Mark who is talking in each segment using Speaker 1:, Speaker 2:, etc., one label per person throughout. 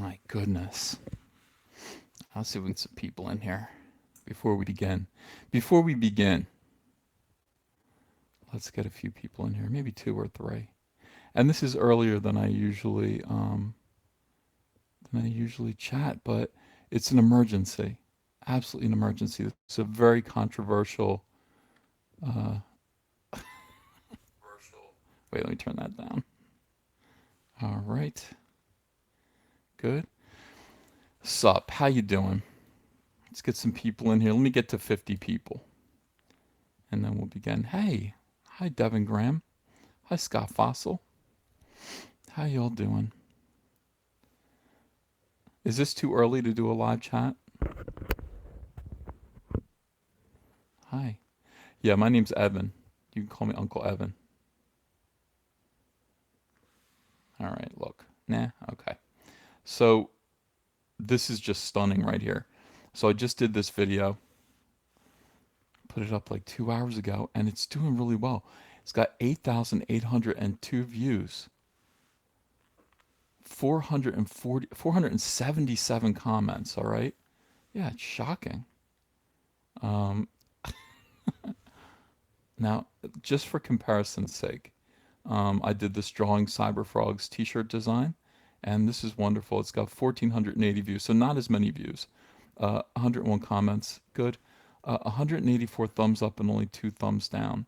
Speaker 1: My goodness. I'll see if we can get some people in here before we begin. Before we begin, let's get a few people in here, maybe two or three. And this is earlier than I usually chat, but it's an emergency, absolutely an emergency. It's a very controversial. Uh, Wait, let me turn that down. All right, good. Sup? How you doing? Let's get some people in here. Let me get to 50 people, and then we'll begin. Hey, hi Devin Graham. Hi Scott Fossil. How y'all doing? Is this too early to do a live chat? Hi. Yeah, my name's Evan. You can call me Uncle Evan. All right, look. Nah, okay. So this is just stunning right here. So I just did this video, put it up like 2 hours ago, and it's doing really well. It's got 8,802 views, 477 comments, all right? Yeah, it's shocking. Um, Now, just for comparison's sake, I did this Drawing Cyber Frogs t-shirt design, and this is wonderful. It's got 1,480 views, so not as many views. 101 comments, good. 184 thumbs up and only 2 thumbs down.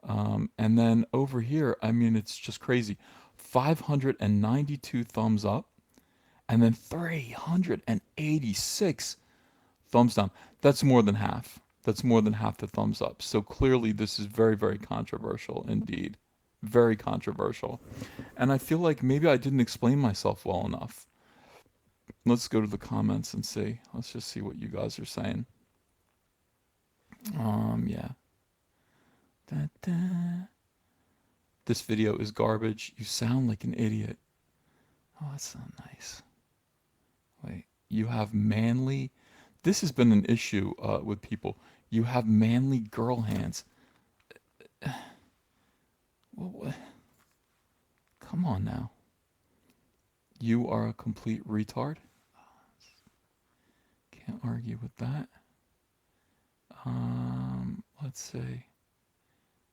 Speaker 1: And then over here, I mean, it's just crazy. 592 thumbs up, and then 386 thumbs down. That's more than half. That's more than half the thumbs up. So clearly, this is very, very controversial indeed. Very controversial. And I feel like maybe I didn't explain myself well enough. Let's go to the comments and see. Let's just see what you guys are saying. Yeah. Da, da. This video is garbage. You sound like an idiot. Oh, that's not nice. Wait, you have manly. This has been an issue with people. You have manly girl hands. Well, come on now. You are a complete retard. Can't argue with that. Let's see.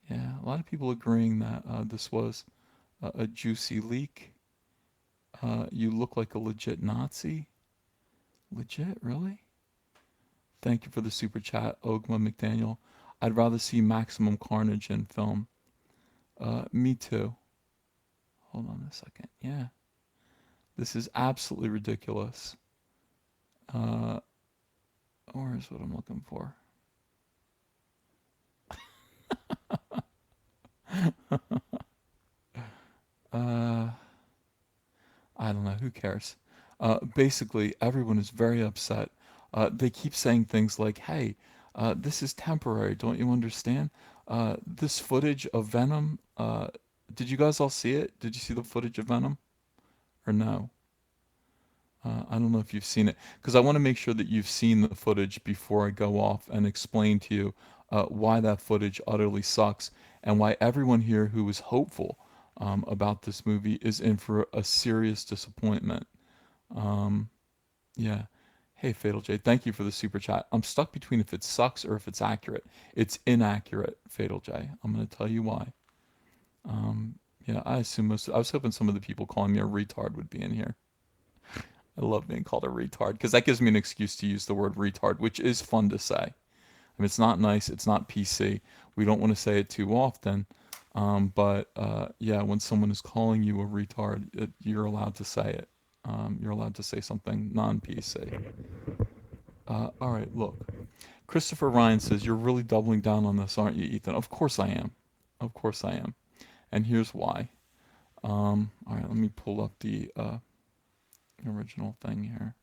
Speaker 1: Yeah, a lot of people agreeing that this was a juicy leak. You look like a legit Nazi. Legit, really? Thank you for the super chat, Ogma McDaniel. I'd rather see maximum carnage in film. Me too. Hold on a second. Yeah, this is absolutely ridiculous. Uh, where's what I'm looking for? uh, I don't know. Who cares? Basically, everyone is very upset. They keep saying things like, "Hey, this is temporary. Don't you understand? This footage of Venom. Did you guys all see it? Did you see the footage of Venom or no? I don't know if you've seen it because I want to make sure that you've seen the footage before I go off and explain to you why that footage utterly sucks and why everyone here who was hopeful about this movie is in for a serious disappointment. Um, yeah. Hey, Fatal J, thank you for the super chat. I'm stuck between if it sucks or if it's accurate. It's inaccurate, Fatal J. I'm going to tell you why. Um, yeah, I assume I was hoping some of the people calling me a retard would be in here. I love being called a retard because that gives me an excuse to use the word retard, which is fun to say. I mean, it's not nice, it's not PC. We don't want to say it too often. But yeah, when someone is calling you a retard, you're allowed to say it. You're allowed to say something non PC. All right, look. Christopher Ryan says, "You're really doubling down on this, aren't you, Ethan?" Of course I am. Of course I am. And here's why. All right, let me pull up the original thing here.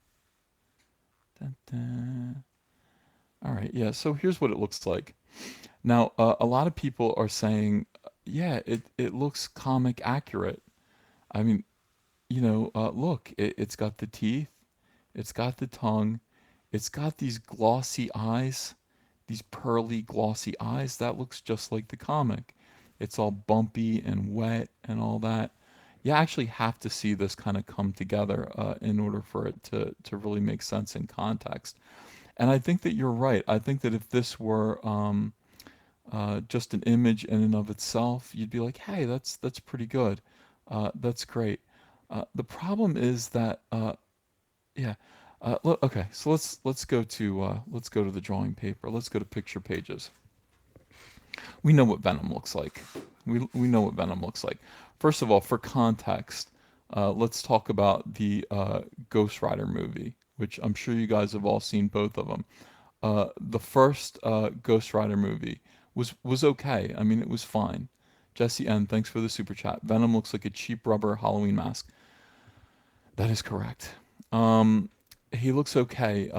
Speaker 1: Dun, dun. All right, yeah, so here's what it looks like. Now, a lot of people are saying, yeah, it looks comic accurate. I mean, look, it's got the teeth, it's got the tongue, it's got these glossy eyes, these pearly, glossy eyes. That looks just like the comic. It's all bumpy and wet and all that. you actually have to see this kind of come together in order for it to really make sense in context. And I think that you're right. I think that if this were just an image in and of itself, you'd be like, hey, that's pretty good. That's great. The problem is that yeah. Okay, so let's go to the drawing paper. Let's go to picture pages. We know what Venom looks like. We know what Venom looks like. First of all, for context, let's talk about the Ghost Rider movie, which I'm sure you guys have all seen both of them. The first Ghost Rider movie was okay. I mean, it was fine. Jesse N, thanks for the super chat. Venom looks like a cheap rubber Halloween mask. That is correct. Um, he looks okay.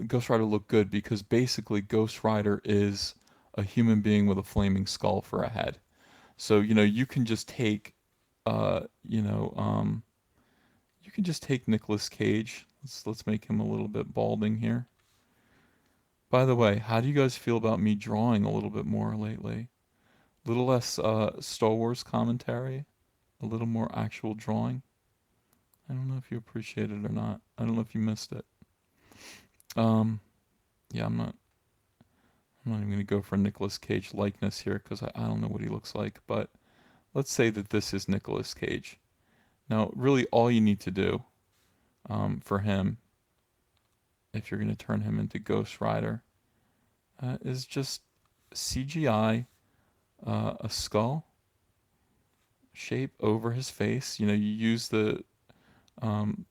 Speaker 1: Ghost Rider looked good because basically Ghost Rider is a human being with a flaming skull for a head. So, you can just take, uh, you know, um, you can just take Nicolas Cage. Let's make him a little bit balding here. By the way, how do you guys feel about me drawing a little bit more lately? A little less Star Wars commentary, a little more actual drawing. I don't know if you appreciate it or not. I don't know if you missed it. Um, yeah, I'm not even gonna go for Nicolas Cage likeness here because I don't know what he looks like. But let's say that this is Nicolas Cage. Now, really, all you need to do for him, if you're gonna turn him into Ghost Rider, is just CGI a skull shape over his face. You use the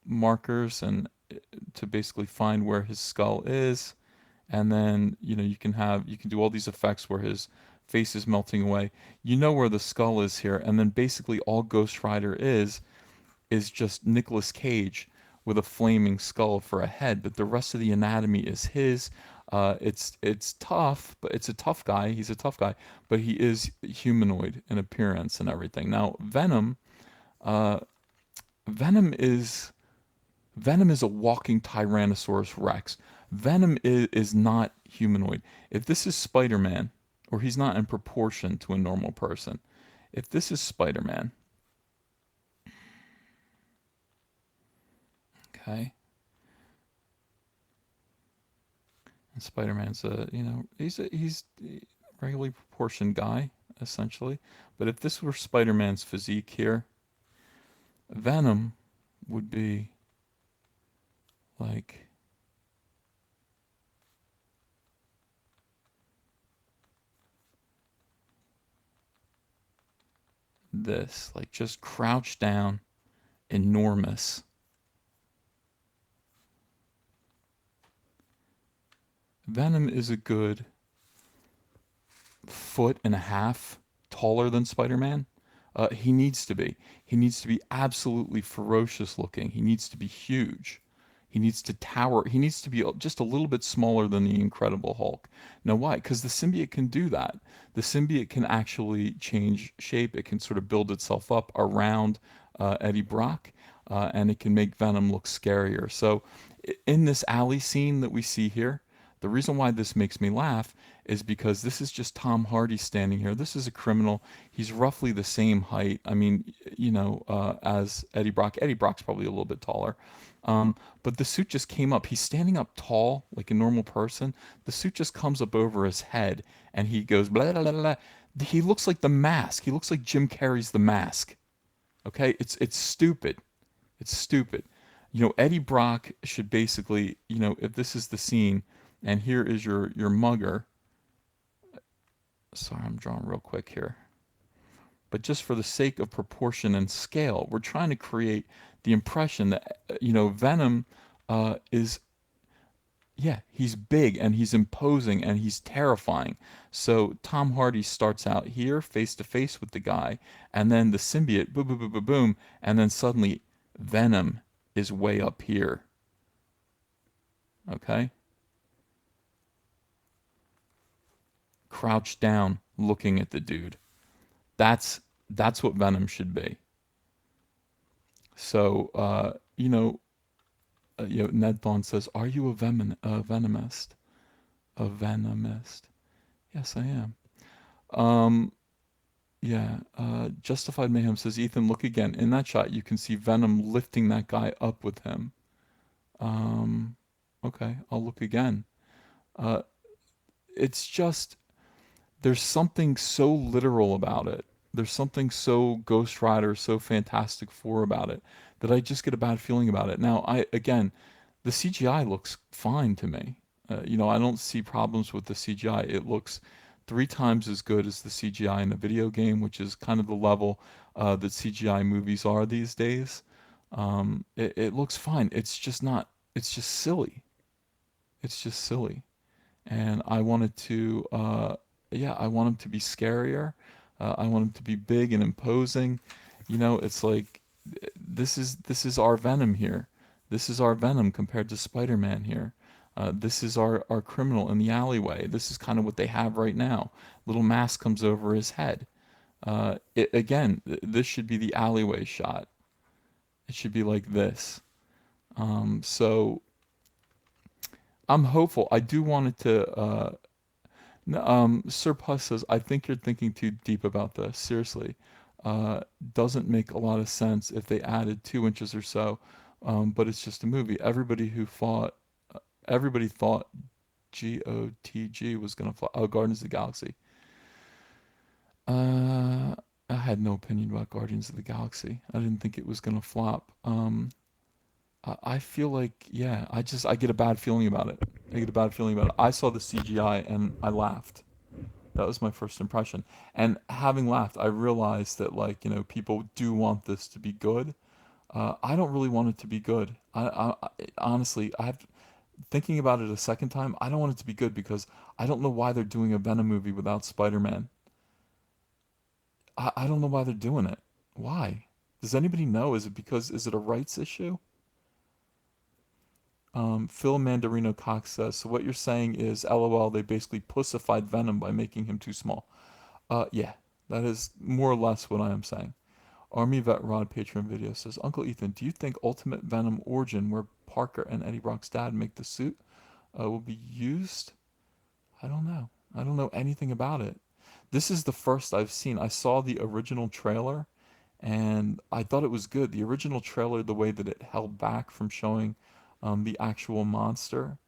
Speaker 1: markers and to basically find where his skull is, and then you can do all these effects where his face is melting away. You know where the skull is here, and then basically all Ghost Rider is just Nicolas Cage with a flaming skull for a head, but the rest of the anatomy is his. It's tough, but it's a tough guy. He's a tough guy, but he is humanoid in appearance and everything. Now, uh, Venom is Venom is a walking Tyrannosaurus Rex. Venom is not humanoid. If this is Spider-Man, or he's not in proportion to a normal person. If this is Spider-Man, okay, and Spider-Man's he's a regularly proportioned guy essentially. But if this were Spider-Man's physique here, Venom would be like this, like just crouched down, enormous. Venom is a good foot and a half taller than Spider-Man. He needs to be. He needs to be absolutely ferocious looking. He needs to be huge. He needs to tower. He needs to be just a little bit smaller than the Incredible Hulk. Now, why? Because the symbiote can do that. The symbiote can actually change shape. It can sort of build itself up around Eddie Brock, and it can make Venom look scarier. So, in this alley scene that we see here, the reason why this makes me laugh is because this is just Tom Hardy standing here. This is a criminal. He's roughly the same height. I mean, as Eddie Brock. Eddie Brock's probably a little bit taller. But the suit just came up. He's standing up tall, like a normal person. The suit just comes up over his head, and he goes blah blah blah blah. He looks like the Mask. He looks like Jim Carrey's The Mask. Okay, it's stupid. It's stupid. Eddie Brock should basically, if this is the scene, and here is your mugger. Sorry, I'm drawing real quick here. But just for the sake of proportion and scale, we're trying to create the impression that Venom is, yeah, he's big and he's imposing and he's terrifying. So Tom Hardy starts out here face to face with the guy, and then the symbiote boom boom boom boom boom, and then suddenly Venom is way up here. Okay, crouched down looking at the dude. That's what Venom should be. So Ned Thorne says, "Are you a venomist? A venomist?" Yes, I am. Um, Yeah, Justified Mayhem says, Ethan, look again. In that shot, you can see Venom lifting that guy up with him. Um, okay, I'll look again. Uh, it's just, there's something so literal about it. There's something so Ghost Rider, so Fantastic Four about it that I just get a bad feeling about it. Now, again, the CGI looks fine to me. I don't see problems with the CGI. It looks three times as good as the CGI in a video game, which is kind of the level that CGI movies are these days. It looks fine. It's just not. It's just silly. It's just silly, and I want it to. Yeah, I want him to be scarier. I want him to be big and imposing. It's like this is our Venom here. This is our Venom compared to Spider-Man here. This is our criminal in the alleyway. This is kind of what they have right now. Little mask comes over his head. Again, this should be the alleyway shot. It should be like this. So I'm hopeful. I do want it to. Sir Puss says, I think you're thinking too deep about this. Seriously. Uh, doesn't make a lot of sense if they added 2 inches or so, but it's just a movie. Everybody thought GOTG was going to fly. Oh, Guardians of the Galaxy. Uh, I had no opinion about Guardians of the Galaxy. I didn't think it was going to flop. I feel like, yeah, I get a bad feeling about it. I get a bad feeling about it. I saw the CGI and I laughed. That was my first impression. And having laughed, I realized that, like, people do want this to be good. I don't really want it to be good. Honestly, thinking about it a second time, I don't want it to be good because I don't know why they're doing a Venom movie without Spider-Man. I don't know why they're doing it. Why? Does anybody know? Is it a rights issue? Phil Mandarino Cox says, so what you're saying is, LOL, they basically pussified Venom by making him too small. Yeah, that is more or less what I am saying. Army Vet Rod Patreon video says, Uncle Ethan, do you think Ultimate Venom Origin, where Parker and Eddie Brock's dad make the suit, will be used? I don't know. I don't know anything about it. This is the first I've seen. I saw the original trailer and I thought it was good. The original trailer, the way that it held back from showing the actual monster,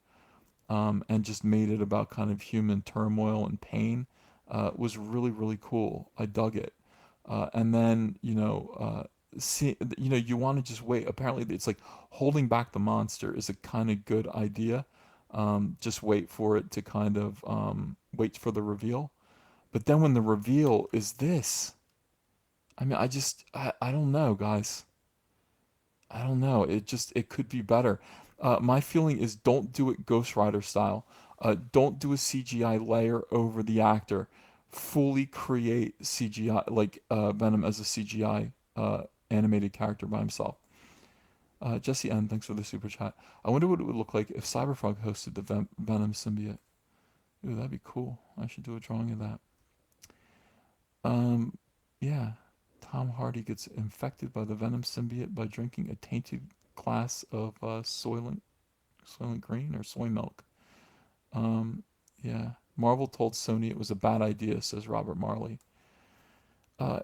Speaker 1: and just made it about kind of human turmoil and pain, was really, really cool. I dug it. And then, you want to just wait. Apparently, it's like holding back the monster is a kind of good idea. Just wait for it to kind of wait for the reveal. But then when the reveal is this, I mean, I don't know, guys. I don't know. It could be better. My feeling is don't do it Ghost Rider style. Don't do a CGI layer over the actor. Fully create CGI, like Venom as a CGI animated character by himself. Jesse N, thanks for the super chat. I wonder what it would look like if Cyberfrog hosted the Venom symbiote. Ooh, that'd be cool. I should do a drawing of that. Um, yeah. Tom Hardy gets infected by the Venom symbiote by drinking a tainted glass of Soylent Green or soy milk. Um, yeah. Marvel told Sony it was a bad idea, says Robert Marley.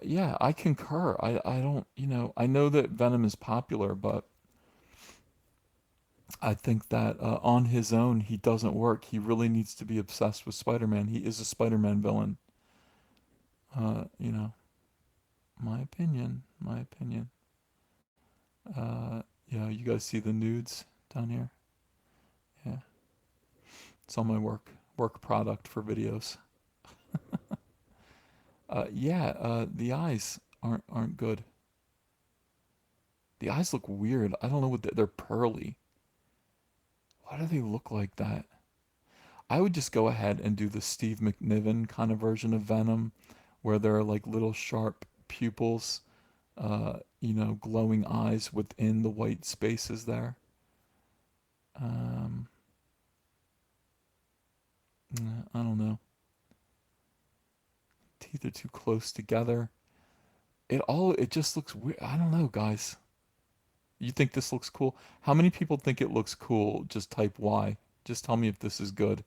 Speaker 1: Yeah, I concur. I don't, I know that Venom is popular, but I think that on his own, he doesn't work. He really needs to be obsessed with Spider-Man. He is a Spider-Man villain. You know, my opinion. My opinion. Yeah, you guys see the nudes down here? Yeah, it's on my work product for videos. Yeah, the eyes aren't good. The eyes look weird. I don't know what they're pearly. Why do they look like that? I would just go ahead and do the Steve McNiven kind of version of Venom, where there are like little sharp pupils, glowing eyes within the white spaces there. Um, I don't know. Teeth are too close together. It just looks weird. I don't know, guys. You think this looks cool? How many people think it looks cool? Just type Y. Just tell me if this is good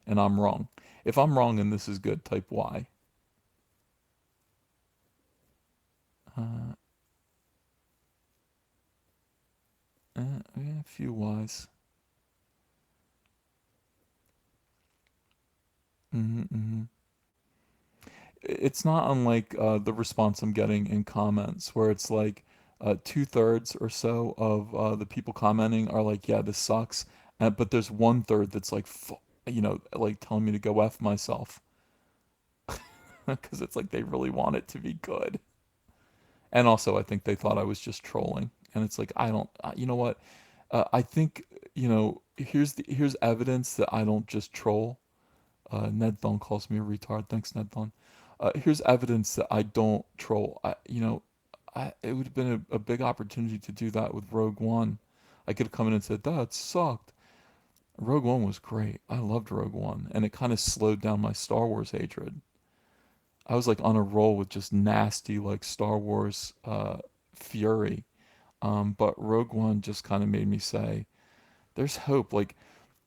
Speaker 1: and I'm wrong. If I'm wrong and this is good, type Y. Uh, yeah, a few whys. Mm-hmm. It's not unlike the response I'm getting in comments, where it's like two-thirds or so of the people commenting are like, "Yeah, this sucks," but there's one third that's like, like telling me to go f myself, because it's like they really want it to be good. And also, I think they thought I was just trolling, and it's like I don't. You know what? I think here's evidence that I don't just troll. Ned Thon calls me a retard. Thanks, Ned Thon. Here's evidence that I don't troll. It would have been a big opportunity to do that with Rogue One. I could have come in and said, that sucked. Rogue One was great. I loved Rogue One, and it kind of slowed down my Star Wars hatred. I was like on a roll with just nasty like Star Wars fury. But Rogue One just kind of made me say, there's hope. Like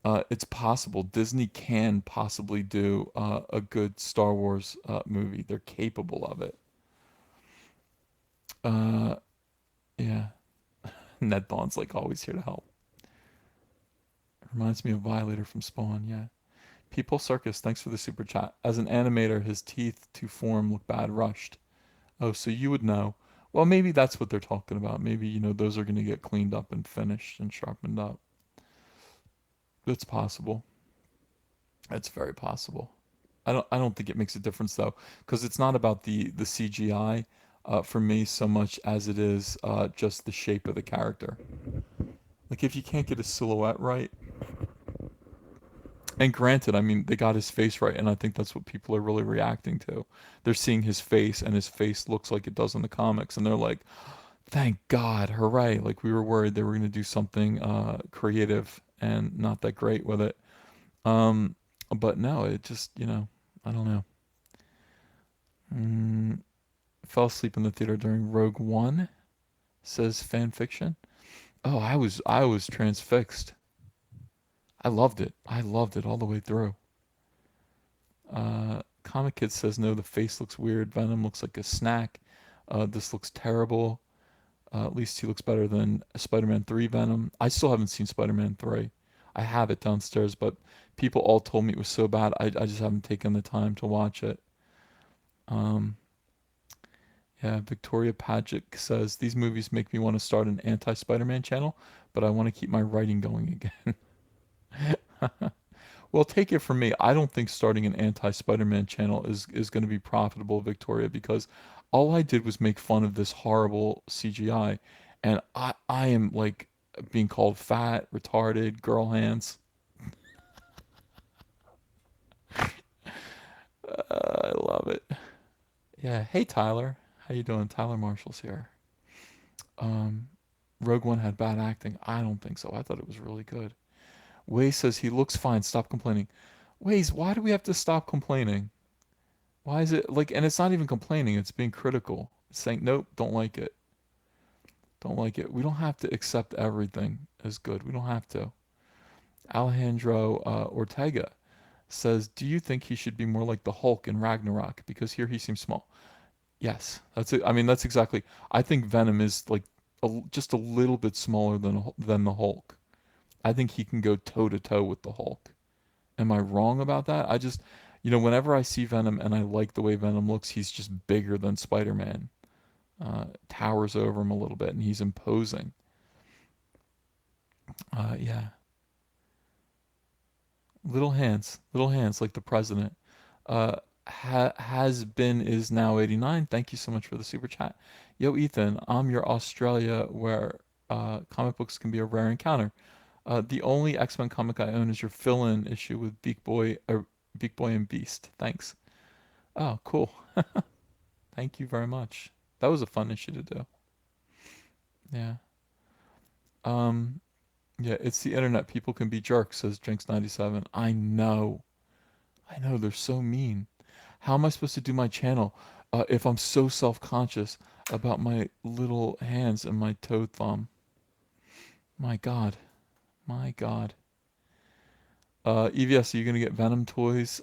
Speaker 1: it's possible. Disney can possibly do a good Star Wars movie. They're capable of it. Uh, yeah. Ned Bond's like always here to help. Reminds me of Violator from Spawn. Yeah. People Circus, thanks for the super chat. As an animator, his teeth to form look bad rushed. Oh, so you would know. Well, maybe that's what they're talking about. Maybe, those are going to get cleaned up and finished and sharpened up. It's possible. It's very possible. I don't think it makes a difference though, because it's not about the CGI for me so much as it is just the shape of the character. Like if you can't get his silhouette right, and granted, I mean they got his face right, and I think that's what people are really reacting to. They're seeing his face, and his face looks like it does in the comics, and they're like, "Thank God, hooray!" Like we were worried they were going to do something creative and not that great with it. Um, but no, it just I don't know. Mm, fell asleep in the theater during Rogue One, says fan fiction. Oh, I was transfixed. I loved it. I loved it all the way through. Comic Kid says no, the face looks weird. Venom looks like a snack. This looks terrible. At least he looks better than Spider-Man 3 Venom. I still haven't seen Spider-Man 3. I have it downstairs, but people all told me it was so bad. I just haven't taken the time to watch it. Um, Yeah, Victoria Paget says these movies make me want to start an anti-Spider-Man channel, but I want to keep my writing going again. Well, take it from me. I don't think starting an anti-Spider-Man channel is going to be profitable, Victoria, because all I did was make fun of this horrible CGI, and I am like being called fat, retarded, girl hands. I love it. Yeah. Hey, Tyler. How you doing? Tyler Marshall's here. Um, Rogue One had bad acting. I don't think so. I thought it was really good. Way says he looks fine. Stop complaining. Ways, why do we have to stop complaining? Why is it like, and it's not even complaining, it's being critical. It's saying, nope, don't like it. Don't like it. We don't have to accept everything as good. We don't have to. Alejandro Ortega says, do you think he should be more like the Hulk in Ragnarok? Because here he seems small. Yes, that's it. I mean, that's exactly. I think Venom is like just a little bit smaller than the Hulk. I think he can go toe to toe with the Hulk. Am I wrong about that? I just, whenever I see Venom and I like the way Venom looks, he's just bigger than Spider-Man. Towers over him a little bit, and he's imposing. Yeah, little hands like the president. Uh, has been is now 89. Thank you so much for the super chat. Yo, Ethan, I'm your Australia where comic books can be a rare encounter. The only X-Men comic I own is your fill-in issue with Beak Boy and Beast. Thanks. Oh, cool. Thank you very much. That was a fun issue to do. Yeah. Um, yeah, it's the internet. People can be jerks, says Jinx97. I know. I know, they're so mean. How am I supposed to do my channel if I'm so self-conscious about my little hands and my toe thumb? My God. My God. EVS, are you gonna get Venom toys?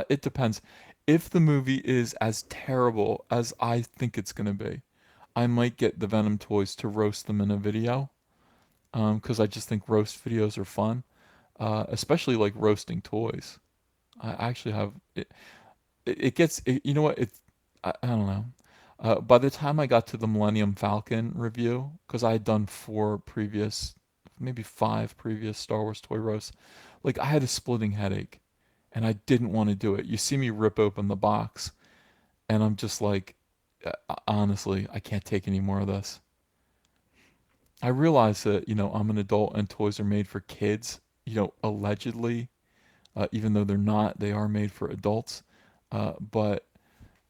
Speaker 1: It depends. If the movie is as terrible as I think it's gonna be, I might get the Venom toys to roast them in a video, because I just think roast videos are fun, especially like roasting toys. I actually have it. It gets you know what I don't know. By the time I got to the Millennium Falcon review, because I had done four previous, maybe five previous Star Wars toy roasts, like I had a splitting headache, and I didn't want to do it. You see me rip open the box, and I'm just like, honestly, I can't take any more of this. I realize that, I'm an adult and toys are made for kids, allegedly, even though they're not, they are made for adults. But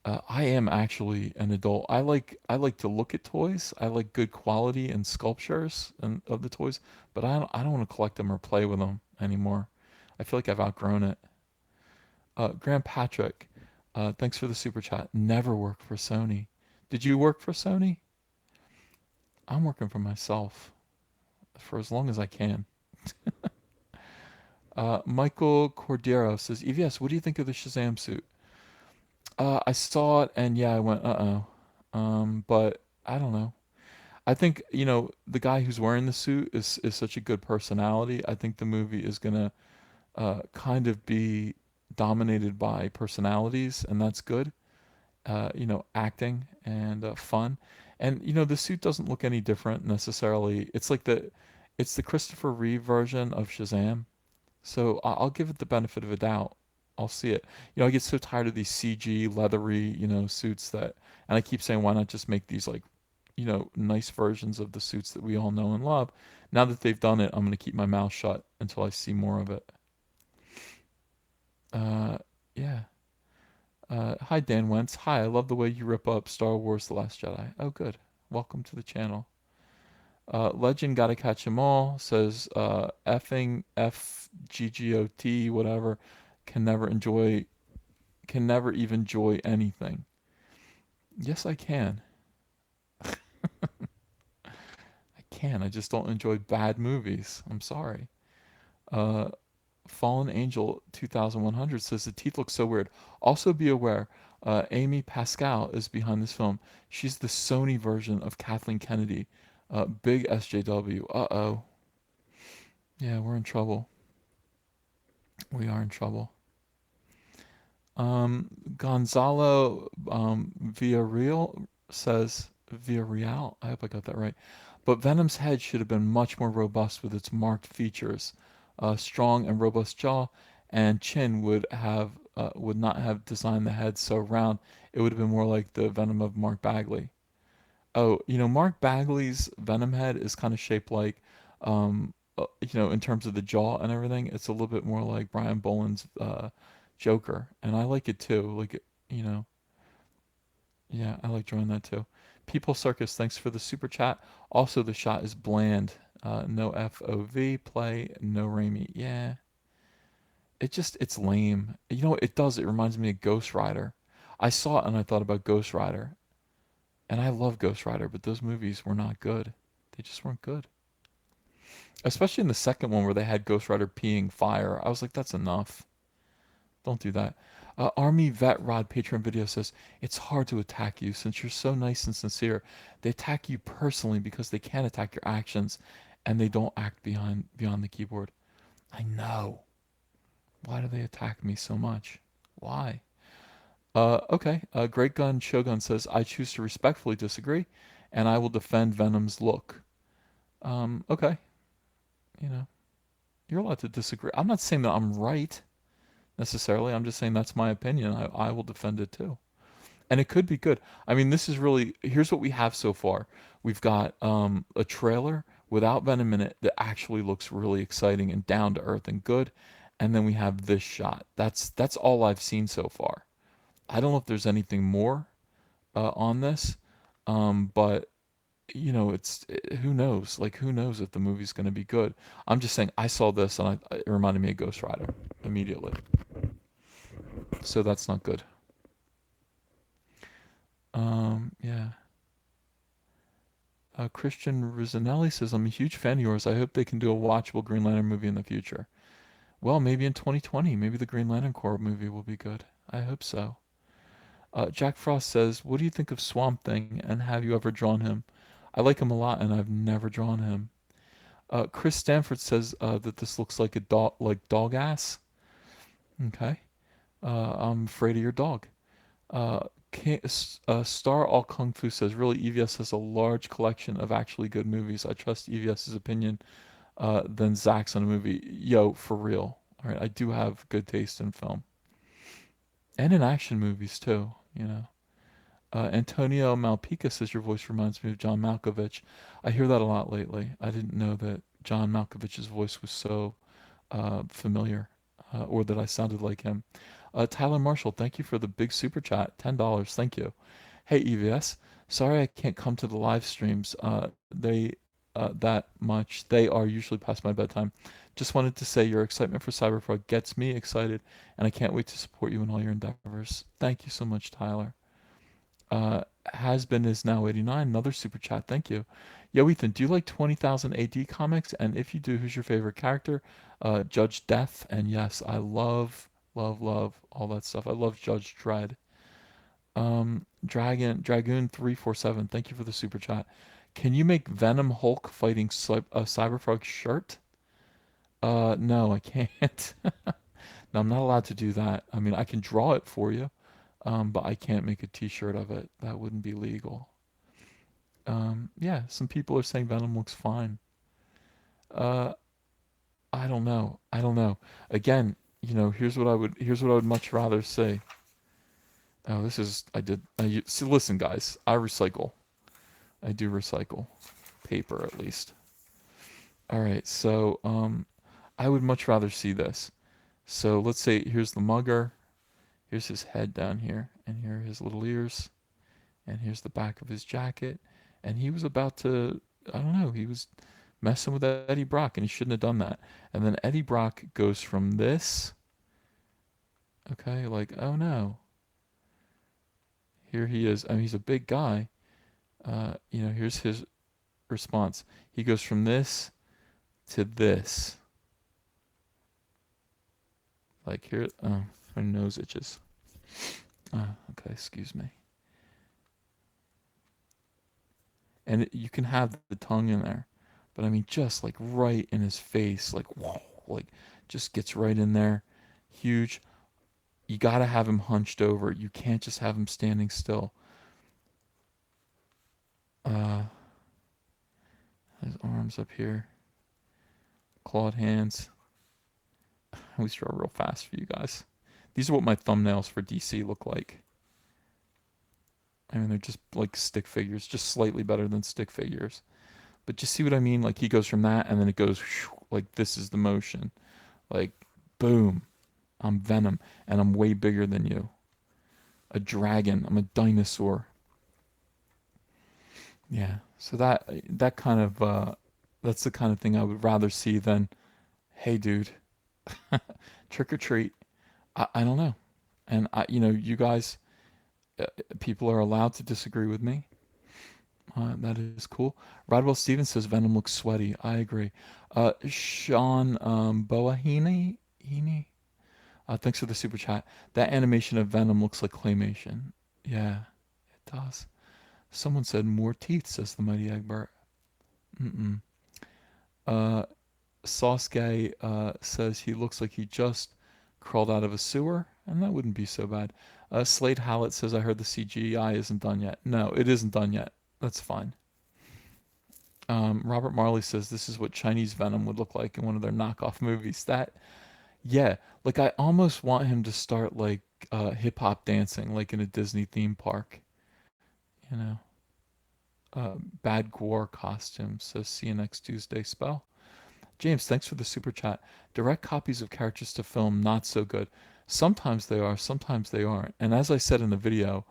Speaker 1: I am actually an adult. I like to look at toys. I like good quality and sculptures and of the toys, but I don't want to collect them or play with them anymore. I feel like I've outgrown it. Graham Patrick, thanks for the super chat. Never worked for Sony. Did you work for Sony? I'm working for myself for as long as I can. Michael Cordero says, EVS, what do you think of the Shazam suit? I saw it and yeah, I went, uh-oh. But I don't know. I think, the guy who's wearing the suit is such a good personality. I think the movie is gonna kind of be dominated by personalities, and that's good. Acting and fun. And the suit doesn't look any different necessarily. It's the Christopher Reeve version of Shazam. So I'll give it the benefit of a doubt. I'll see it. I get so tired of these CG leathery, suits and I keep saying, why not just make these like, nice versions of the suits that we all know and love. Now that they've done it, I'm gonna keep my mouth shut until I see more of it. Uh, yeah. Hi Dan Wentz. Hi, I love the way you rip up Star Wars: The Last Jedi. Oh, good. Welcome to the channel. Legend gotta catch 'em all says effing FGGOT whatever can never enjoy can never even enjoy anything. Yes, I can. I can. I just don't enjoy bad movies. I'm sorry. Uh, Fallen Angel 2100 says the teeth look so weird. Also be aware, Amy Pascal is behind this film. She's the Sony version of Kathleen Kennedy. Big SJW. Uh-oh. Yeah, we're in trouble. We are in trouble. Gonzalo Villarreal says Villarreal. I hope I got that right. But Venom's head should have been much more robust with its marked features. A strong and robust jaw and chin would not have designed the head so round. It would have been more like the Venom of Mark Bagley. Oh, Mark Bagley's Venom head is kind of shaped like, in terms of the jaw and everything, it's a little bit more like Brian Boland's Joker, and I like it too. Yeah, I like drawing that too. People Circus, thanks for the super chat. Also, the shot is bland. No FOV play, no Raimi. Yeah, it's lame. You know what it does? It reminds me of Ghost Rider. I saw it and I thought about Ghost Rider, and I love Ghost Rider, but those movies were not good. They just weren't good. Especially in the second one where they had Ghost Rider peeing fire. I was like, that's enough. Don't do that. Army Vet Rod Patreon video says, it's hard to attack you since you're so nice and sincere. They attack you personally because they can't attack your actions and they don't act beyond the keyboard. I know. Why do they attack me so much? Why? Okay. Great Gun Shogun says, I choose to respectfully disagree and I will defend Venom's look. Okay. You know, you're allowed to disagree. I'm not saying that I'm right necessarily. I'm just saying that's my opinion. I will defend it too. And it could be good. I mean, this is really, here's what we have so far. We've got a trailer without Venom in it that actually looks really exciting and down to earth and good. And then we have this shot. That's all I've seen so far. I don't know if there's anything more on this, but who knows? Like, who knows if the movie's going to be good? I'm just saying, I saw this and it reminded me of Ghost Rider immediately. So that's not good. Yeah. Christian Rizzanelli says, I'm a huge fan of yours. I hope they can do a watchable Green Lantern movie in the future. Well, maybe in 2020, maybe the Green Lantern Corps movie will be good. I hope so. Jack Frost says, "What do you think of Swamp Thing, and have you ever drawn him?" I like him a lot, and I've never drawn him. Chris Stanford says that this looks like a dog, like dog ass. Okay, I'm afraid of your dog. Uh, Star All Kung Fu says, "Really, EVS has a large collection of actually good movies. I trust EVS's opinion than Zach's on a movie." Yo, for real. All right, I do have good taste in film and in action movies too. You know. Antonio Malpica says your voice reminds me of John Malkovich. I hear that a lot lately. I didn't know that John Malkovich's voice was so familiar, or that I sounded like him. Tyler Marshall, thank you for the big super chat, $10. Thank you. Hey EVS, sorry I can't come to the live streams. They that much. They are usually past my bedtime. Just wanted to say your excitement for Cyberpunk gets me excited, and I can't wait to support you in all your endeavors. Thank you so much, Tyler. Has been is now 89. Another super chat. Thank you. Yo, Ethan, do you like 20,000 AD comics? And if you do, who's your favorite character? Judge Death. And yes, I love all that stuff. I love Judge Dredd. Dragoon 347. Thank you for the super chat. Can you make Venom Hulk fighting Cyberpunk shirt? No, I can't. No, I'm not allowed to do that. I mean, I can draw it for you, but I can't make a T-shirt of it. That wouldn't be legal. Yeah, some people are saying Venom looks fine. Uh, I don't know. I don't know. Again, here's what I would much rather say. Oh, this is see, listen, guys, I recycle. I do recycle paper at least. All right, so I would much rather see this. So let's say here's the mugger, here's his head down here, and here are his little ears, and here's the back of his jacket, and he was about to, I don't know, he was messing with Eddie Brock, and he shouldn't have done that. And then Eddie Brock goes from this, okay, like, oh no, here he is. I mean, he's a big guy. Here's his response. He goes from this to this. Like here, my nose itches. Okay, excuse me. And you can have the tongue in there, but I mean, just like right in his face, like whoa, like just gets right in there. Huge. You gotta have him hunched over. You can't just have him standing still. Uh, his arms up here, clawed hands. I always draw real fast for you guys. These are what my thumbnails for DC look like. I mean, they're just like stick figures, just slightly better than stick figures. But you see what I mean? Like he goes from that, and then it goes like this is the motion. Like, boom, I'm Venom, and I'm way bigger than you. A dragon. I'm a dinosaur. Yeah. So that kind of that's the kind of thing I would rather see than, hey, dude, trick or treat. I don't know, and you guys, people are allowed to disagree with me. That is cool. Rodwell Stevens says Venom looks sweaty. I agree. Sean Boahini, thanks for the super chat. That animation of Venom looks like claymation. Yeah, it does. Someone said more teeth, says the mighty Egbert. Mm-mm. Uh, Sasuke says he looks like he just crawled out of a sewer, and that wouldn't be so bad. Slade Hallett says I heard the CGI isn't done yet. No, it isn't done yet. That's fine. Robert Marley says this is what Chinese Venom would look like in one of their knockoff movies. Yeah, like I almost want him to start like hip hop dancing, like in a Disney theme park. You know, Bad Gore costume says see you next Tuesday spell. James, thanks for the super chat. Direct copies of characters to film, not so good. Sometimes they are, sometimes they aren't. And as I said in the video,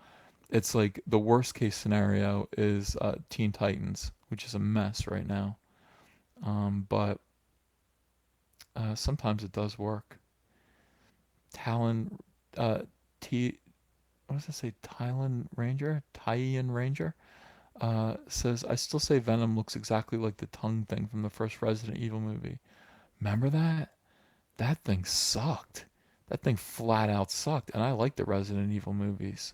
Speaker 1: it's like the worst case scenario is Teen Titans, which is a mess right now. But sometimes it does work. Talon, T, what does it say? Tyan Ranger, says I still say Venom looks exactly like the tongue thing from the first Resident Evil movie. Remember that? That thing sucked. That thing flat out sucked. And I like the Resident Evil movies.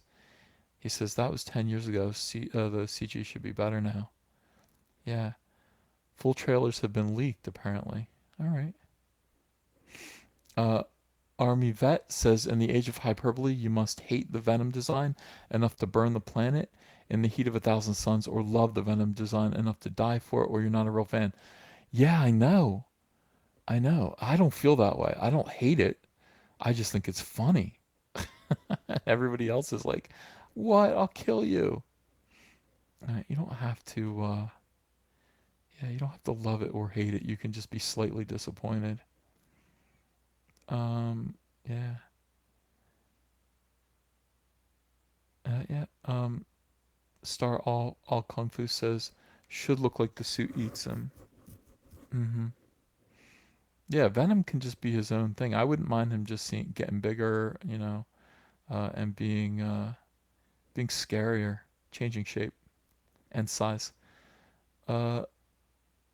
Speaker 1: He says that was 10 years ago. The CG should be better now. Yeah. Full trailers have been leaked, apparently. All right. Uh, Army Vet says, in the age of hyperbole, you must hate the Venom design enough to burn the planet in the heat of a thousand suns, or love the Venom design enough to die for it, or you're not a real fan. Yeah, I know. I know. I don't feel that way. I don't hate it. I just think it's funny. Everybody else is like, what? I'll kill you. You don't have to, yeah, you don't have to love it or hate it. You can just be slightly disappointed. Um, yeah, yeah. Star All Kung Fu says should look like the suit eats him. Hmm. Yeah, Venom can just be his own thing. I wouldn't mind him just getting bigger, and being scarier, changing shape and size. Uh,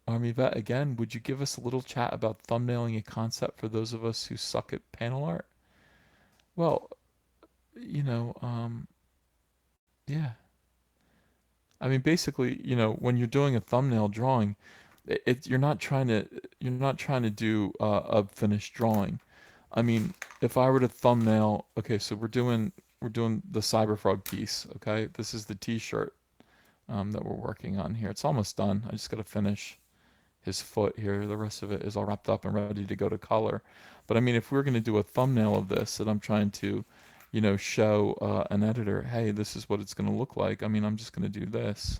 Speaker 1: Army Vet again. Would you give us a little chat about thumbnailing a concept for those of us who suck at panel art? Well, you know, yeah. I mean, basically, when you're doing a thumbnail drawing, you're not trying to do a finished drawing. I mean, if I were to thumbnail, okay, so we're doing the Cyberfrog piece. Okay, this is the T-shirt that we're working on here. It's almost done. I just got to finish his foot here. The rest of it is all wrapped up and ready to go to color. But I mean, if we're going to do a thumbnail of this that I'm trying to, show an editor, hey, this is what it's going to look like. I mean, I'm just going to do this.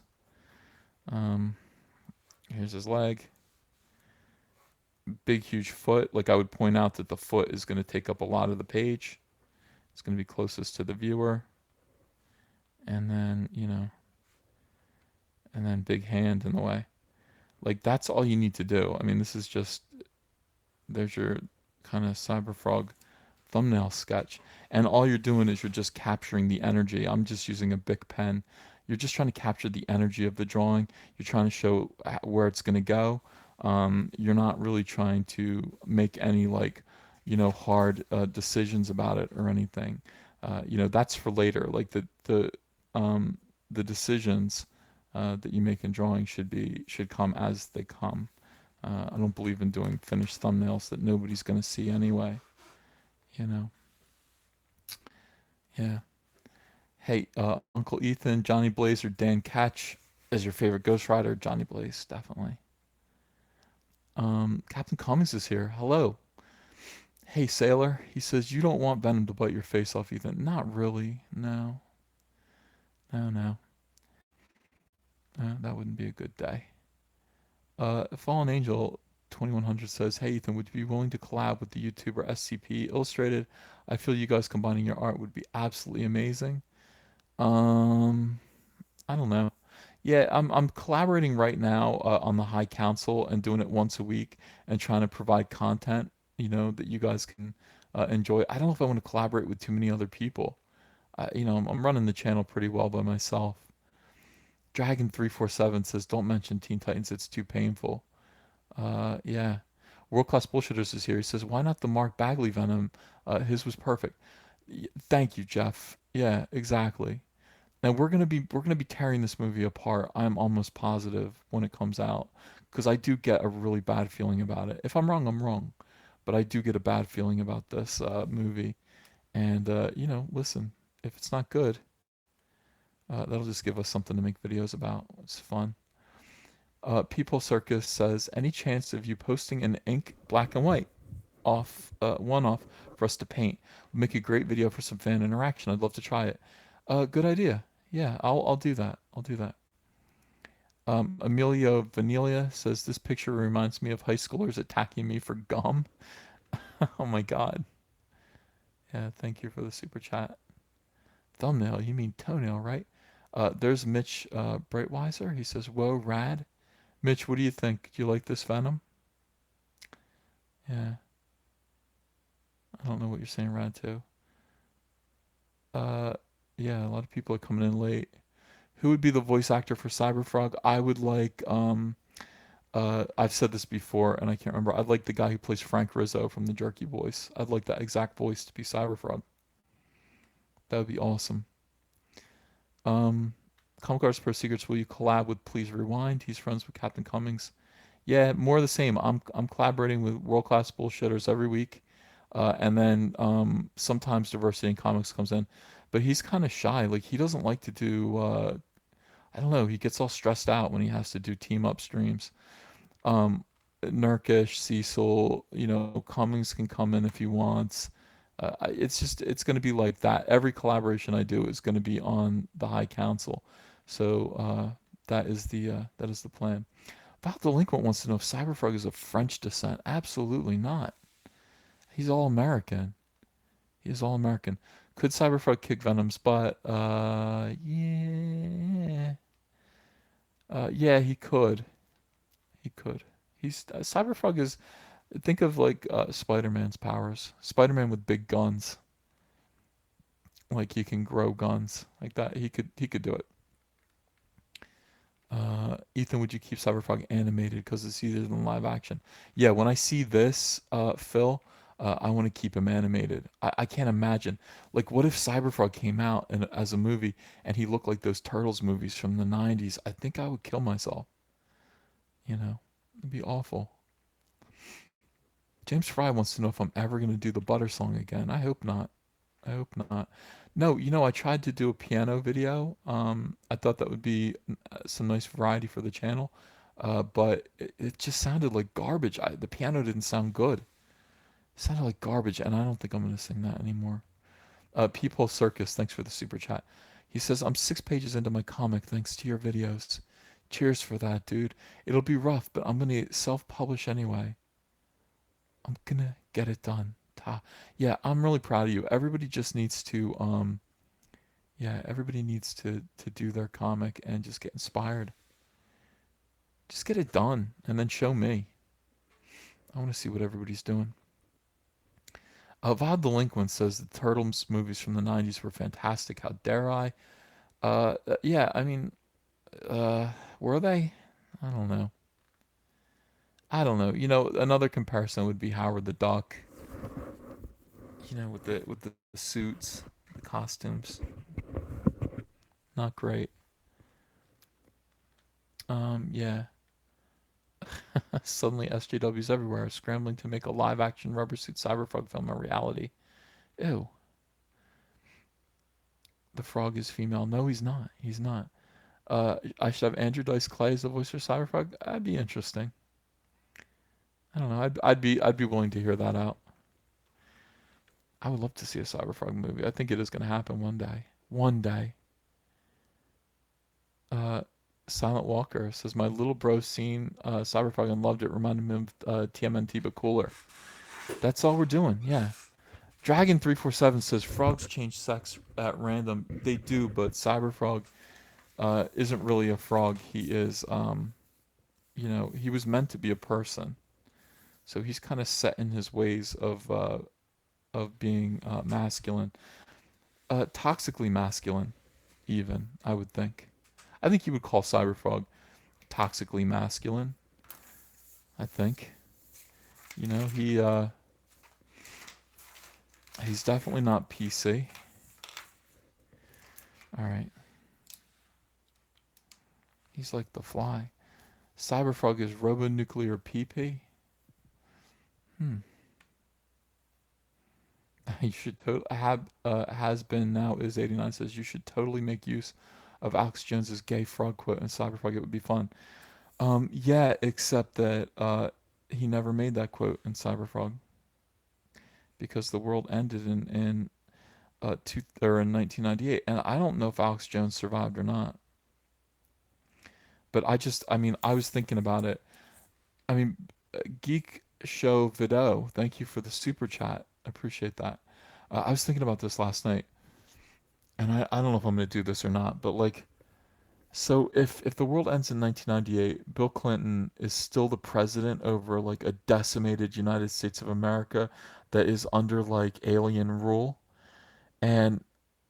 Speaker 1: Um, Here's his leg. Big, huge foot. Like I would point out that the foot is going to take up a lot of the page. It's going to be closest to the viewer. And then, and then big hand in the way. Like that's all you need to do. I mean, this is just, there's your kind of Cyberfrog thumbnail sketch. And all you're doing is you're just capturing the energy. I'm just using a Bic pen. You're just trying to capture the energy of the drawing. You're trying to show where it's going to go. You're not really trying to make any like, hard decisions about it or anything. That's for later. Like the decisions that you make in drawing should come as they come. I don't believe in doing finished thumbnails that nobody's going to see anyway. You know. Yeah. Hey, Uncle Ethan, Johnny Blaze, or Dan Catch is your favorite Ghost Rider? Johnny Blaze, definitely. Captain Cummings is here. Hello. Hey, Sailor. He says you don't want Venom to bite your face off, Ethan. Not really. No. No, no. That wouldn't be a good day. Fallen Angel 2100 says, hey, Ethan, would you be willing to collab with the YouTuber SCP Illustrated? I feel you guys combining your art would be absolutely amazing. Um, I don't know. Yeah, I'm collaborating right now on the High Council and doing it once a week and trying to provide content, that you guys can enjoy. I don't know if I want to collaborate with too many other people. I'm running the channel pretty well by myself. Dragon347 says, don't mention Teen Titans, it's too painful. Yeah. World Class Bullshitters is here. He says, why not the Mark Bagley Venom? His was perfect. Thank you, Jeff. Yeah, exactly. Now we're gonna be tearing this movie apart. I'm almost positive when it comes out because I do get a really bad feeling about it. If I'm wrong, I'm wrong, but I do get a bad feeling about this movie. And listen, if it's not good, that'll just give us something to make videos about. It's fun. People Circus says, any chance of you posting an ink black and white one off for us to paint? Would make a great video for some fan interaction. I'd love to try it. Good idea. Yeah, I'll do that. I'll do that. Emilio Vanilla says this picture reminds me of high schoolers attacking me for gum. Oh my God. Yeah, thank you for the super chat. Thumbnail, you mean toenail, right? There's Mitch Brightweiser. He says, whoa, rad. Mitch, what do you think? Do you like this Venom? Yeah, I don't know what you're saying, rad too. Uh, yeah, a lot of people are coming in late. Who would be the voice actor for Cyberfrog? I would like, I've said this before and I can't remember. I'd like the guy who plays Frank Rizzo from the Jerky Boys. I'd like that exact voice to be Cyberfrog. That would be awesome. Um, Comic Artist Pro Secrets, will you collab with Please Rewind? He's friends with Captain Cummings. Yeah, more of the same. I'm collaborating with world class bullshitters every week, and then sometimes Diversity in Comics comes in, but he's kind of shy. Like he doesn't like to do. I don't know. He gets all stressed out when he has to do team up streams. Um, Nurkish, Cecil, Cummings can come in if he wants. It's going to be like that. Every collaboration I do is going to be on the High Council. So that is the plan. Val Delinquent wants to know if Cyberfrog is of French descent. Absolutely not. He's all American. He is all American. Could Cyberfrog kick Venom's butt? Yeah. Yeah, he could. He could. Cyberfrog is. Think of like Spider-Man's powers. Spider-Man with big guns. Like he can grow guns like that. He could do it. Ethan, would you keep Cyberpunk animated because it's easier than live action? Yeah, when I see this, Phil, I want to keep him animated. I can't imagine. Like, what if Cyberpunk came out as a movie and he looked like those Turtles movies from the 90s? I think I would kill myself. It'd be awful. James Fry wants to know if I'm ever going to do the Butter song again. I hope not. I hope not. No, I tried to do a piano video. I thought that would be some nice variety for the channel, but it just sounded like garbage. The piano didn't sound good. It sounded like garbage, and I don't think I'm going to sing that anymore. Peephole Circus, thanks for the super chat. He says, I'm 6 pages into my comic thanks to your videos. Cheers for that, dude. It'll be rough, but I'm going to self-publish anyway. I'm going to get it done. Yeah, I'm really proud of you. Everybody just needs to yeah, everybody needs to do their comic and just get inspired. Just get it done and then show me. I want to see what everybody's doing. Vod Delinquent says the Turtles movies from the 90s were fantastic. How dare I? Yeah, I mean, uh, were they? I don't know. I don't know. Another comparison would be Howard the Duck. With the suits, the costumes. Not great. Yeah. Suddenly, SJWs everywhere are scrambling to make a live action rubber suit cyberfrog film a reality. Ew. The frog is female. No, he's not. He's not. I should have Andrew Dice Clay as the voice for Cyberfrog. That'd be interesting. I don't know. I'd be willing to hear that out. I would love to see a Cyberfrog movie. I think it is going to happen one day. One day. Uh, Silent Walker says my little bro seen Cyberfrog and loved it. Reminded me of TMNT but cooler. That's all we're doing. Yeah. Dragon347 says frogs change sex at random. They do, but Cyberfrog isn't really a frog. He is, he was meant to be a person. So he's kind of set in his ways of being masculine, toxically masculine, even I would think. I think you would call Cyberfrog toxically masculine. I think. He's definitely not PC. All right. He's like the Fly. Cyberfrog is robonuclear PP. Hmm. You should have has been now is 89 says you should totally make use of Alex Jones's gay frog quote in Cyberfrog. It would be fun. Yeah, except that he never made that quote in Cyberfrog because the world ended in 1998, and I don't know if Alex Jones survived or not. But I mean, I was thinking about it. I mean, Geek Show Video, thank you for the super chat. I appreciate that. I was thinking about this last night, and I don't know if I'm going to do this or not, but like, so if the world ends in 1998, Bill Clinton is still the president over like a decimated United States of America that is under like alien rule, and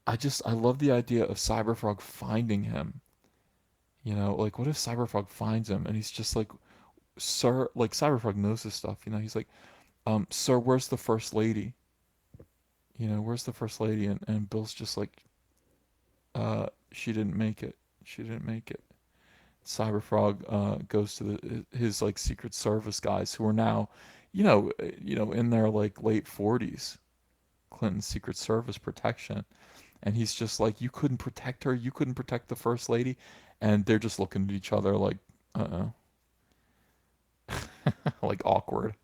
Speaker 1: I love the idea of Cyberfrog finding him. Like what if Cyberfrog finds him and he's just like, "Sir," like Cyberfrog knows this stuff. He's like, "Sir, where's the first lady? Where's the first lady?" And Bill's just like, She didn't make it. She didn't make it. Cyberfrog goes to his like Secret Service guys who are now, in their like late 40s. Clinton's Secret Service protection, and he's just like, you couldn't protect her. You couldn't protect the first lady, and they're just looking at each other like, like awkward.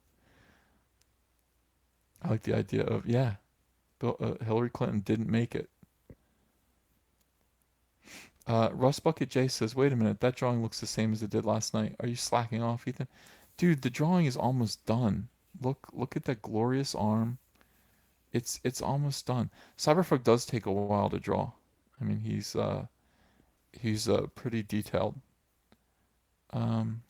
Speaker 1: I like the idea of yeah, Hillary Clinton didn't make it. Russ Bucket J says, "Wait a minute, that drawing looks the same as it did last night. Are you slacking off, Ethan? Dude, the drawing is almost done. Look at that glorious arm. It's almost done. Cyberfuck does take a while to draw. I mean, he's pretty detailed. Um,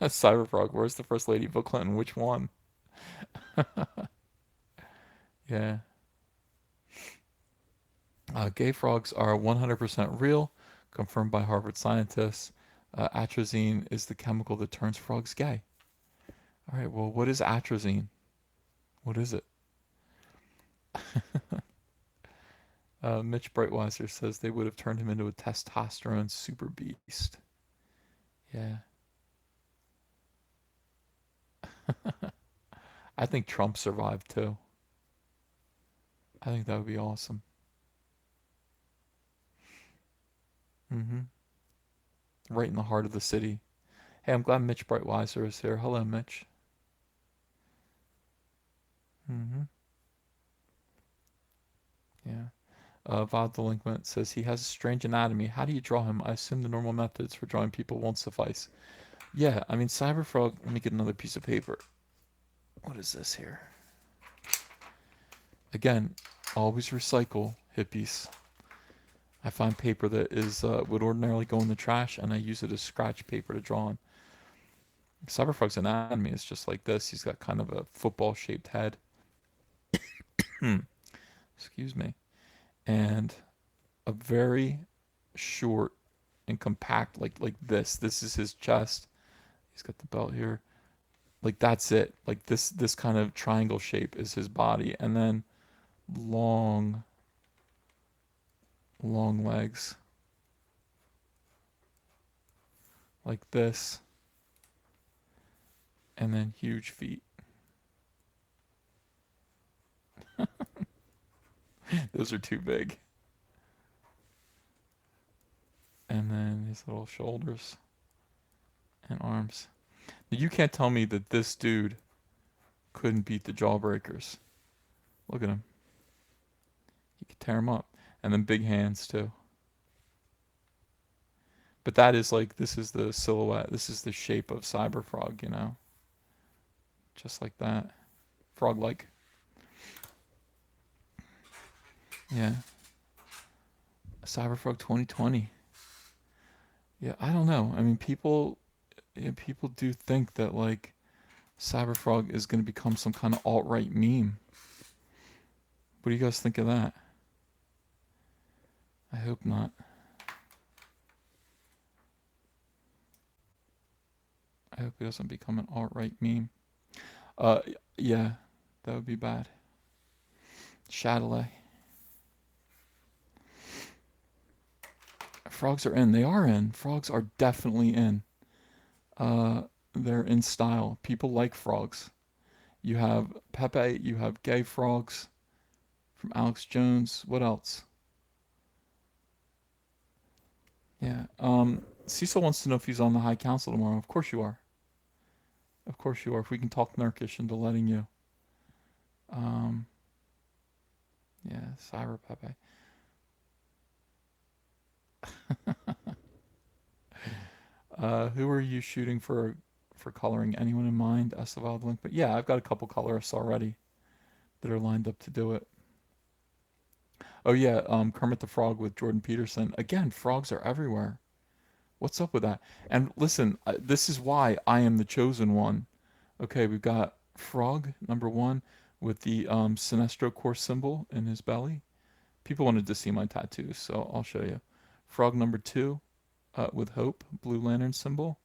Speaker 1: Cyberfrog, where's the first lady? Bill Clinton, which one? Yeah. Gay frogs are 100% real, confirmed by Harvard scientists. Atrazine is the chemical that turns frogs gay. All right, well, what is atrazine? What is it? Mitch Brightweiser says they would have turned him into a testosterone super beast. Yeah. I think Trump survived too. I think that would be awesome. Hmm. Right in the heart of the city. Hey, I'm glad Mitch Brightweiser is here. Hello, Mitch. Hmm. Yeah. Vod Delinquent says he has a strange anatomy. How do you draw him? I assume the normal methods for drawing people won't suffice. Yeah, I mean, Cyberfrog. Let me get another piece of paper. What is this here? Again, always recycle, hippies. I find paper that is would ordinarily go in the trash, and I use it as scratch paper to draw on. Cyberfrog's anatomy is just like this. He's got kind of a football-shaped head. Excuse me. And a very short and compact, like this. This is his chest. He's got the belt here. Like that's it. Like this kind of triangle shape is his body, and then long, long legs like this, and then huge feet. Those are too big. And then his little shoulders and arms. Now, you can't tell me that this dude couldn't beat the Jawbreakers. Look at him. He could tear him up. And then big hands too. But that is like, this is the silhouette. This is the shape of Cyberfrog, you know? Just like that. Frog like. Yeah. Cyberfrog 2020. Yeah, I don't know. I mean, people do think that like Cyberfrog is going to become some kind of alt-right meme. What do you guys think of that? I hope not. I hope it doesn't become an alt-right meme. Uh, yeah, that would be bad. Chatelet. Frogs are in. They are in. Frogs are definitely in. Uh, they're in style. People like frogs. You have Pepe. You have gay frogs from Alex Jones. What else? Yeah. Cecil wants to know if he's on the High Council tomorrow. Of course you are. Of course you are. If we can talk Nurkish into letting you. Um, yeah, Cyber Pepe. Who are you shooting for coloring? Anyone in mind? Asked the Wild Link. But yeah, I've got a couple colorists already that are lined up to do it. Oh yeah, Kermit the Frog with Jordan Peterson. Again, frogs are everywhere. What's up with that? And listen, this is why I am the chosen one. Okay, we've got Frog number one with the Sinestro core symbol in his belly. People wanted to see my tattoos, so I'll show you. Frog number two with Hope, Blue Lantern symbol.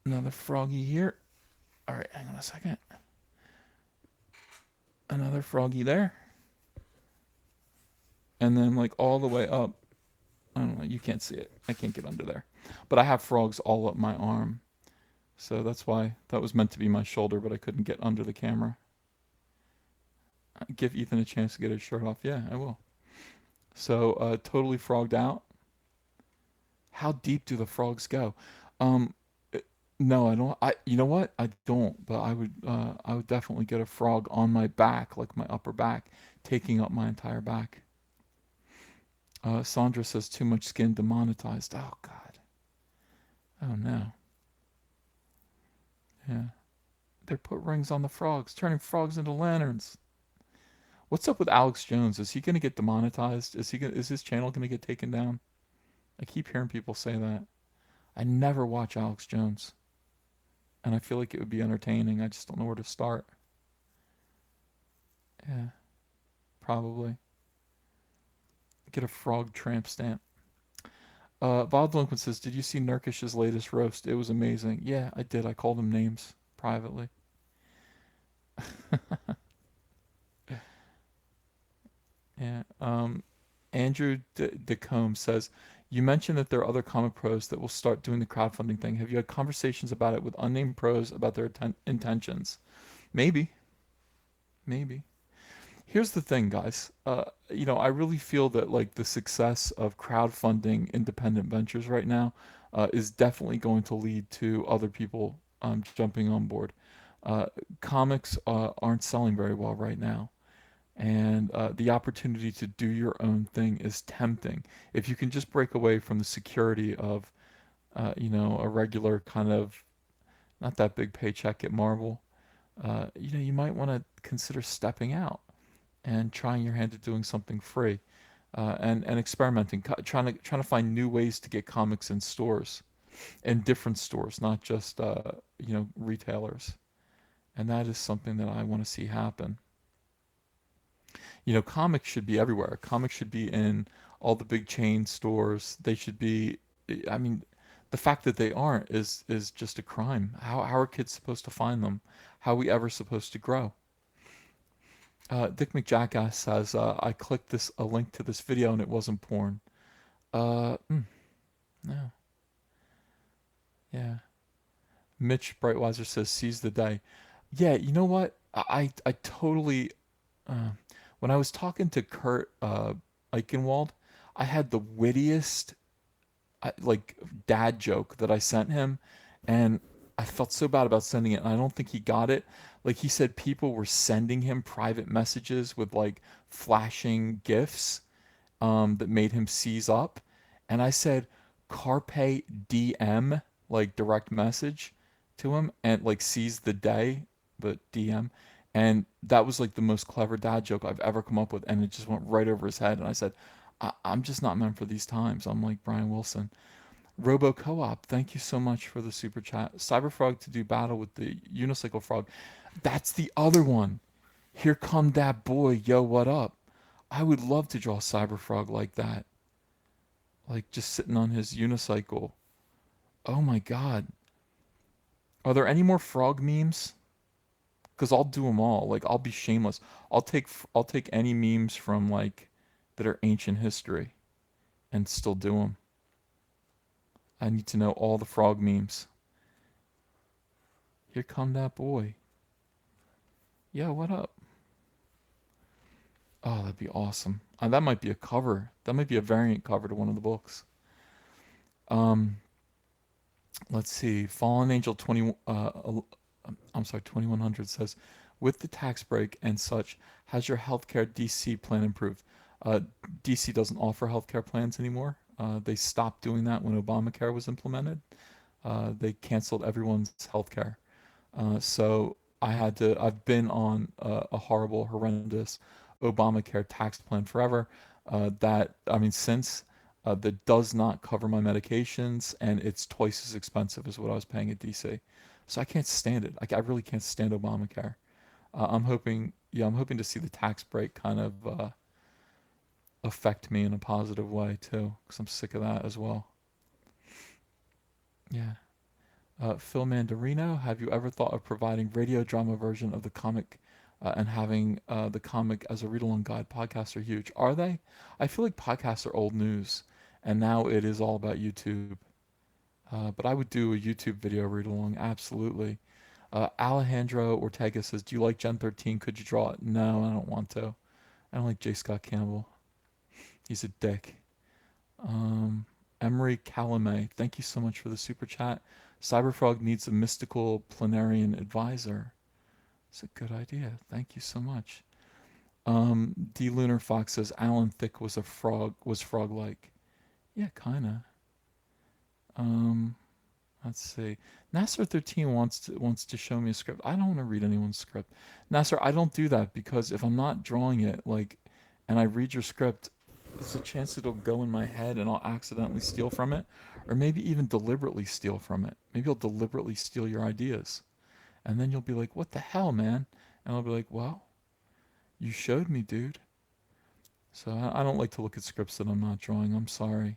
Speaker 1: Another froggy here. All right, hang on a second. Another froggy there. and then like all the way up. I don't know. You can't see it. I can't get under there, but I have frogs all up my arm. So that's why that was meant to be my shoulder, but I couldn't get under the camera. Give Ethan a chance to get his shirt off. Yeah, I will. So totally frogged out. How deep do the frogs go? Um, uh, no, I don't. You know what? I don't. But I would definitely get a frog on my back, like my upper back, taking up my entire back. Sandra says too much skin demonetized. Oh God. Oh no. Yeah. They put rings on the frogs, turning frogs into lanterns. What's up with Alex Jones? Is he gonna get demonetized? Is his channel gonna get taken down? I keep hearing people say that. I never watch Alex Jones, and I feel like it would be entertaining. I just don't know where to start. Yeah, probably. Get a frog tramp stamp. Bob Delinquent says, "Did you see Nurkish's latest roast? It was amazing." Yeah, I did. I called him names privately. Yeah. Andrew DeCombe says, "You mentioned that there are other comic pros that will start doing the crowdfunding thing. Have you had conversations about it with unnamed pros about their intentions?" Maybe, maybe. Here's the thing, guys. I really feel that like the success of crowdfunding independent ventures right now is definitely going to lead to other people jumping on board. Uh, Comics aren't selling very well right now, and the opportunity to do your own thing is tempting. If you can just break away from the security of, a regular kind of not that big paycheck at Marvel, you might want to consider stepping out and trying your hand at doing something free, and experimenting, trying to find new ways to get comics in stores, in different stores, not just retailers. And that is something that I want to see happen. Comics should be everywhere. Comics should be in all the big chain stores. They should be. I mean, the fact that they aren't is just a crime. How are kids supposed to find them? How are we ever supposed to grow? Dick McJackass says, I clicked a link to this video and it wasn't porn. No, yeah. Mitch Brightweiser says, seize the day. Yeah, you know what? I totally. Uh, when I was talking to Kurt Eichenwald, I had the wittiest like dad joke that I sent him, and I felt so bad about sending it, and I don't think he got it. Like he said, people were sending him private messages with like flashing gifs that made him seize up, and I said, "Carpe DM," like direct message to him, and like seize the day, but DM. And that was like the most clever dad joke I've ever come up with, and it just went right over his head. And I said, I'm just not meant for these times. I'm like Brian Wilson. Robo Co-op, thank you so much for the super chat. Cyberfrog to do battle with the unicycle frog. That's the other one. Here come that boy. Yo, what up? I would love to draw Cyberfrog like that. Like just sitting on his unicycle. Oh my god. Are there any more frog memes? Because I'll do them all. Like I'll be shameless. I'll take any memes from like that are ancient history and still do them. I need to know all the frog memes. Here come that boy. Yeah, what up? Oh, that'd be awesome. That might be a cover. That might be a variant cover to one of the books. Um, let's see. Fallen Angel 2100 says, with the tax break and such, has your healthcare DC plan improved? Uh, DC doesn't offer healthcare plans anymore. They stopped doing that when Obamacare was implemented. They canceled everyone's healthcare. So I've been on a horrible, horrendous Obamacare tax plan forever. I mean, since that does not cover my medications, and it's twice as expensive as what I was paying at DC. So I can't stand it. I really can't stand Obamacare. I'm hoping to see the tax break kind of affect me in a positive way too, because I'm sick of that as well. Yeah. Phil Mandarino, have you ever thought of providing radio drama version of the comic and having the comic as a read-along guide. Podcasts are huge. Are they? I feel like podcasts are old news, and now it is all about YouTube. But I would do a YouTube video read-along, absolutely. Alejandro Ortega says, "Do you like Gen 13? Could you draw it?" No, I don't want to. I don't like J. Scott Campbell. He's a dick. Um, Emery Calame, thank you so much for the super chat. Cyberfrog needs a mystical planarian advisor. It's a good idea. Thank you so much. D Lunar Fox says Alan Thicke was a frog, was frog-like. Yeah, kinda. Um, let's see. Nasser 13 wants to show me a script. I don't want to read anyone's script. Nasser, I don't do that because if I'm not drawing it, like, and I read your script, there's a chance it'll go in my head and I'll accidentally steal from it, or maybe even deliberately steal from it. Maybe I'll deliberately steal your ideas, and then you'll be like, "What the hell, man?" And I'll be like, "Well, you showed me, dude." So I don't like to look at scripts that I'm not drawing. I'm sorry.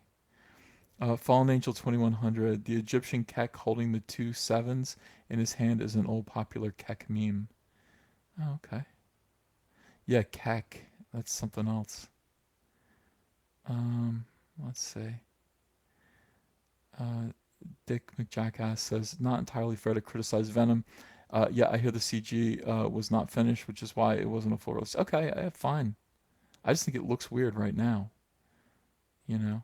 Speaker 1: Fallen Angel 2100. The Egyptian Kek holding the two sevens in his hand is an old popular Kek meme. Oh, okay. Yeah, Kek. That's something else. Um, let's see. Uh, Dick McJackass says, not entirely fair to criticize Venom. Yeah, I hear the CG was not finished, which is why it wasn't a full release. Okay, fine. I just think it looks weird right now. You know,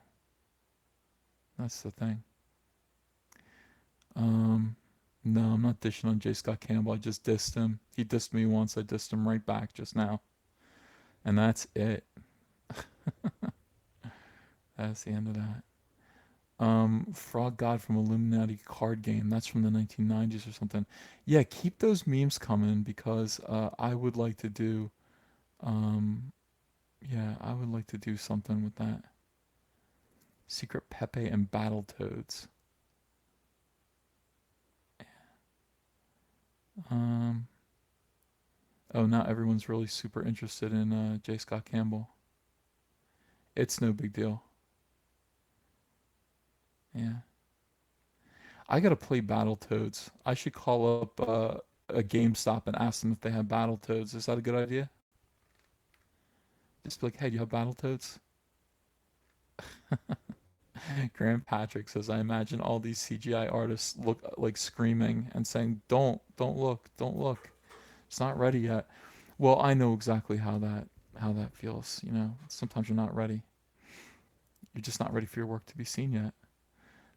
Speaker 1: that's the thing. Um, no, I'm not dishing on J. Scott Campbell. I just dissed him. He dissed me once. I dissed him right back just now. And that's it. That's the end of that. Frog God from Illuminati card game. That's from the 1990s or something. Yeah, keep those memes coming because I would like to do. Um, yeah, I would like to do something with that. Secret Pepe and Battletoads. Um, oh, not everyone's really super interested in J. Scott Campbell. It's no big deal. Yeah. I gotta play Battletoads. I should call up a GameStop and ask them if they have Battletoads. Is that a good idea? Just be like, hey, do you have Battletoads? Graham Patrick says, I imagine all these CGI artists look like screaming and saying, don't look, don't look. It's not ready yet. Well, I know exactly how that feels. You know, sometimes you're not ready. You're just not ready for your work to be seen yet.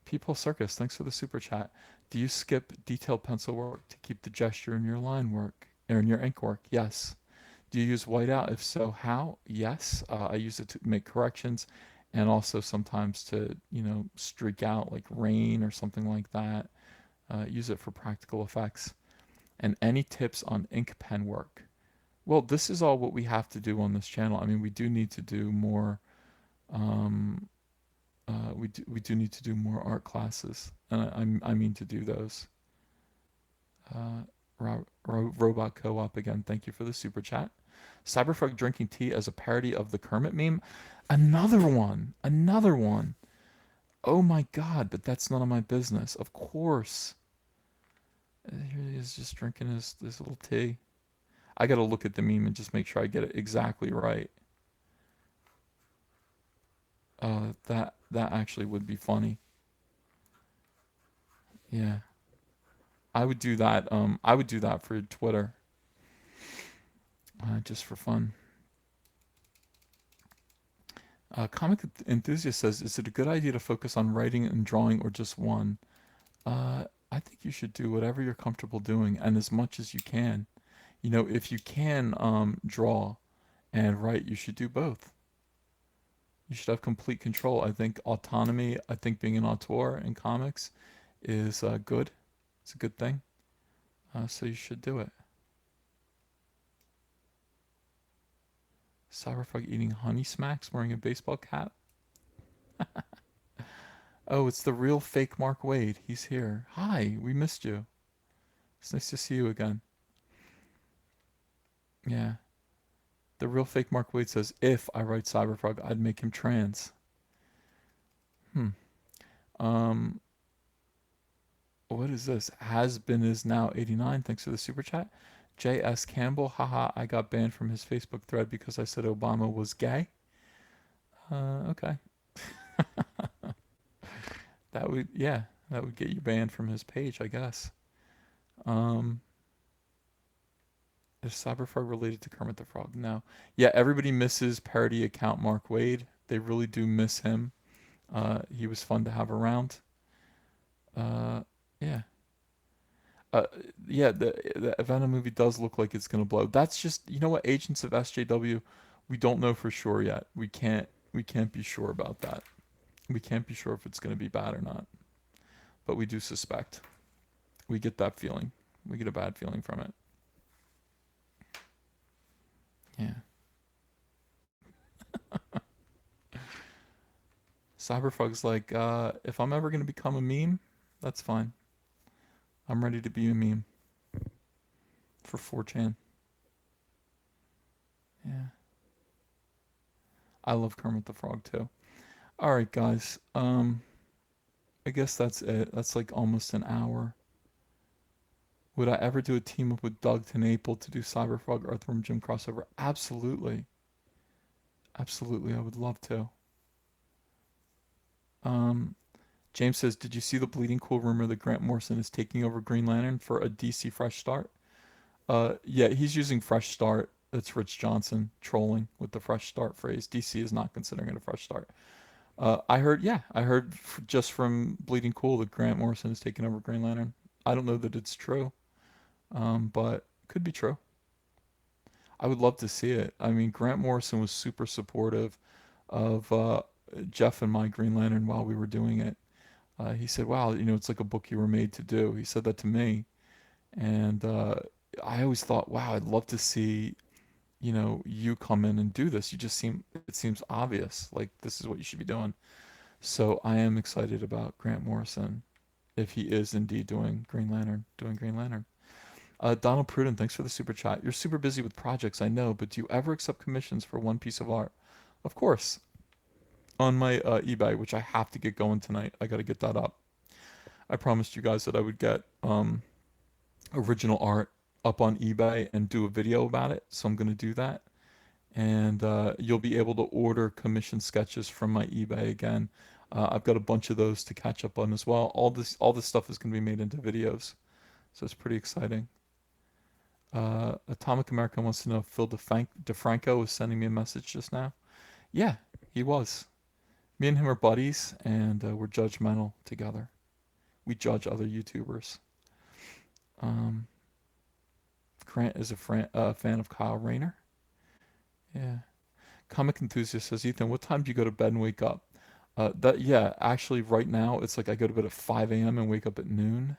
Speaker 1: People Circus, thanks for the super chat. Do you skip detailed pencil work to keep the gesture in your line work or in your ink work? Yes. Do you use whiteout? If so, how? Yes. I use it to make corrections and also sometimes to, streak out like rain or something like that. Use it for practical effects. And any tips on ink pen work? Well, this is all what we have to do on this channel. I mean, we do need to do more. Um, we do need to do more art classes, and I mean to do those. Uh, Robot Co-op again. Thank you for the super chat. Cyberfrog drinking tea as a parody of the Kermit meme. Another one. Another one. Oh my god! But that's none of my business. Of course. Here he is, just drinking his little tea. I gotta look at the meme and just make sure I get it exactly right. That actually would be funny. Yeah, I would do that. I would do that for Twitter, just for fun. Comic enthusiast says, "Is it a good idea to focus on writing and drawing, or just one?" I think you should do whatever you're comfortable doing, and as much as you can. If you can draw and write, you should do both. You should have complete control. I think autonomy. I think being an auteur in comics is good. It's a good thing. So you should do it. Cyberfrog eating honey smacks, wearing a baseball cap. Oh, it's the real fake Mark Wade. He's here. Hi, we missed you. It's nice to see you again. Yeah. The real fake Mark Wade says, if I write Cyberfrog, I'd make him trans. Hmm. Um, what is this? Has been is now 89. Thanks for the super chat. J.S. Campbell, haha, I got banned from his Facebook thread because I said Obama was gay. Okay. That would, yeah, that would get you banned from his page, I guess. Um, is Cyberfrog related to Kermit the Frog? No. Yeah, everybody misses parody account Mark Wade. They really do miss him. He was fun to have around. Uh, yeah. Uh, yeah, the Venom movie does look like it's gonna blow. That's just, you know what, Agents of SJW, we don't know for sure yet. We can't be sure about that. We can't be sure if it's gonna be bad or not. But we do suspect. We get that feeling. We get a bad feeling from it. Yeah. Cyberfrog's like, if I'm ever gonna become a meme, that's fine. I'm ready to be a meme for 4chan. Yeah. I love Kermit the Frog too. All right, guys. I guess that's it. That's like almost an hour. Would I ever do a team up with Doug Tenaple to do Cyberfrog Earthworm Jim crossover? Absolutely. Absolutely. I would love to. Um, James says, did you see the bleeding cool rumor that Grant Morrison is taking over Green Lantern for a DC Fresh Start? Yeah, he's using Fresh Start. That's Rich Johnson trolling with the Fresh Start phrase. DC is not considering it a fresh start. I heard, yeah, I heard just from Bleeding Cool that Grant Morrison is taking over Green Lantern. I don't know that it's true, but could be true. I would love to see it. I mean, Grant Morrison was super supportive of Jeff and my Green Lantern while we were doing it. He said, "Wow, it's like a book you were made to do." He said that to me, and I always thought, "Wow, I'd love to see, you come in and do this. It seems obvious, like this is what you should be doing." So I am excited about Grant Morrison if he is indeed doing Green Lantern. Donald Pruden, thanks for the super chat. You're super busy with projects, I know, but do you ever accept commissions for one piece of art? Of course, on my eBay, which I have to get going tonight. I got to get that up. I promised you guys that I would get original art up on eBay and do a video about it, so I'm going to do that. And you'll be able to order commission sketches from my eBay again. I've got a bunch of those to catch up on as well. All this stuff is going to be made into videos, so it's pretty exciting. Atomic American wants to know if Phil DeFranco was sending me a message just now. Yeah, he was. Me and him are buddies, and we're judgmental together. We judge other YouTubers. Um, Grant is a fan of Kyle Rayner. Yeah. Comic enthusiast says, Ethan, what time do you go to bed and wake up? Yeah, actually, right now it's like I go to bed at 5 a.m. and wake up at noon.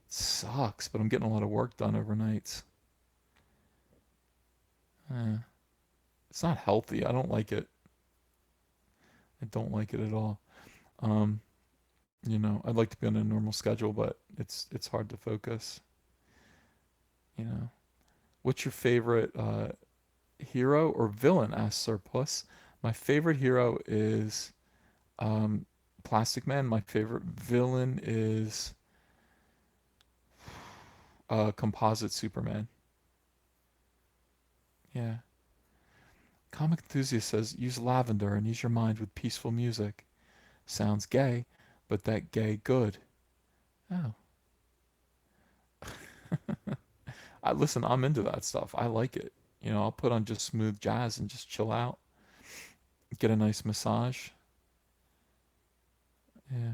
Speaker 1: It sucks, but I'm getting a lot of work done overnights. Eh, it's not healthy. I don't like it. I don't like it at all. Um, I'd like to be on a normal schedule, but it's hard to focus. You know, what's your favorite hero or villain? Asked Surplus. My favorite hero is um, Plastic Man. My favorite villain is Composite Superman. Yeah. Comic enthusiast says use lavender and ease your mind with peaceful music. Sounds gay, but that gay good. Oh. Listen, I'm into that stuff. I like it. I'll put on just smooth jazz and just chill out, get a nice massage. Yeah.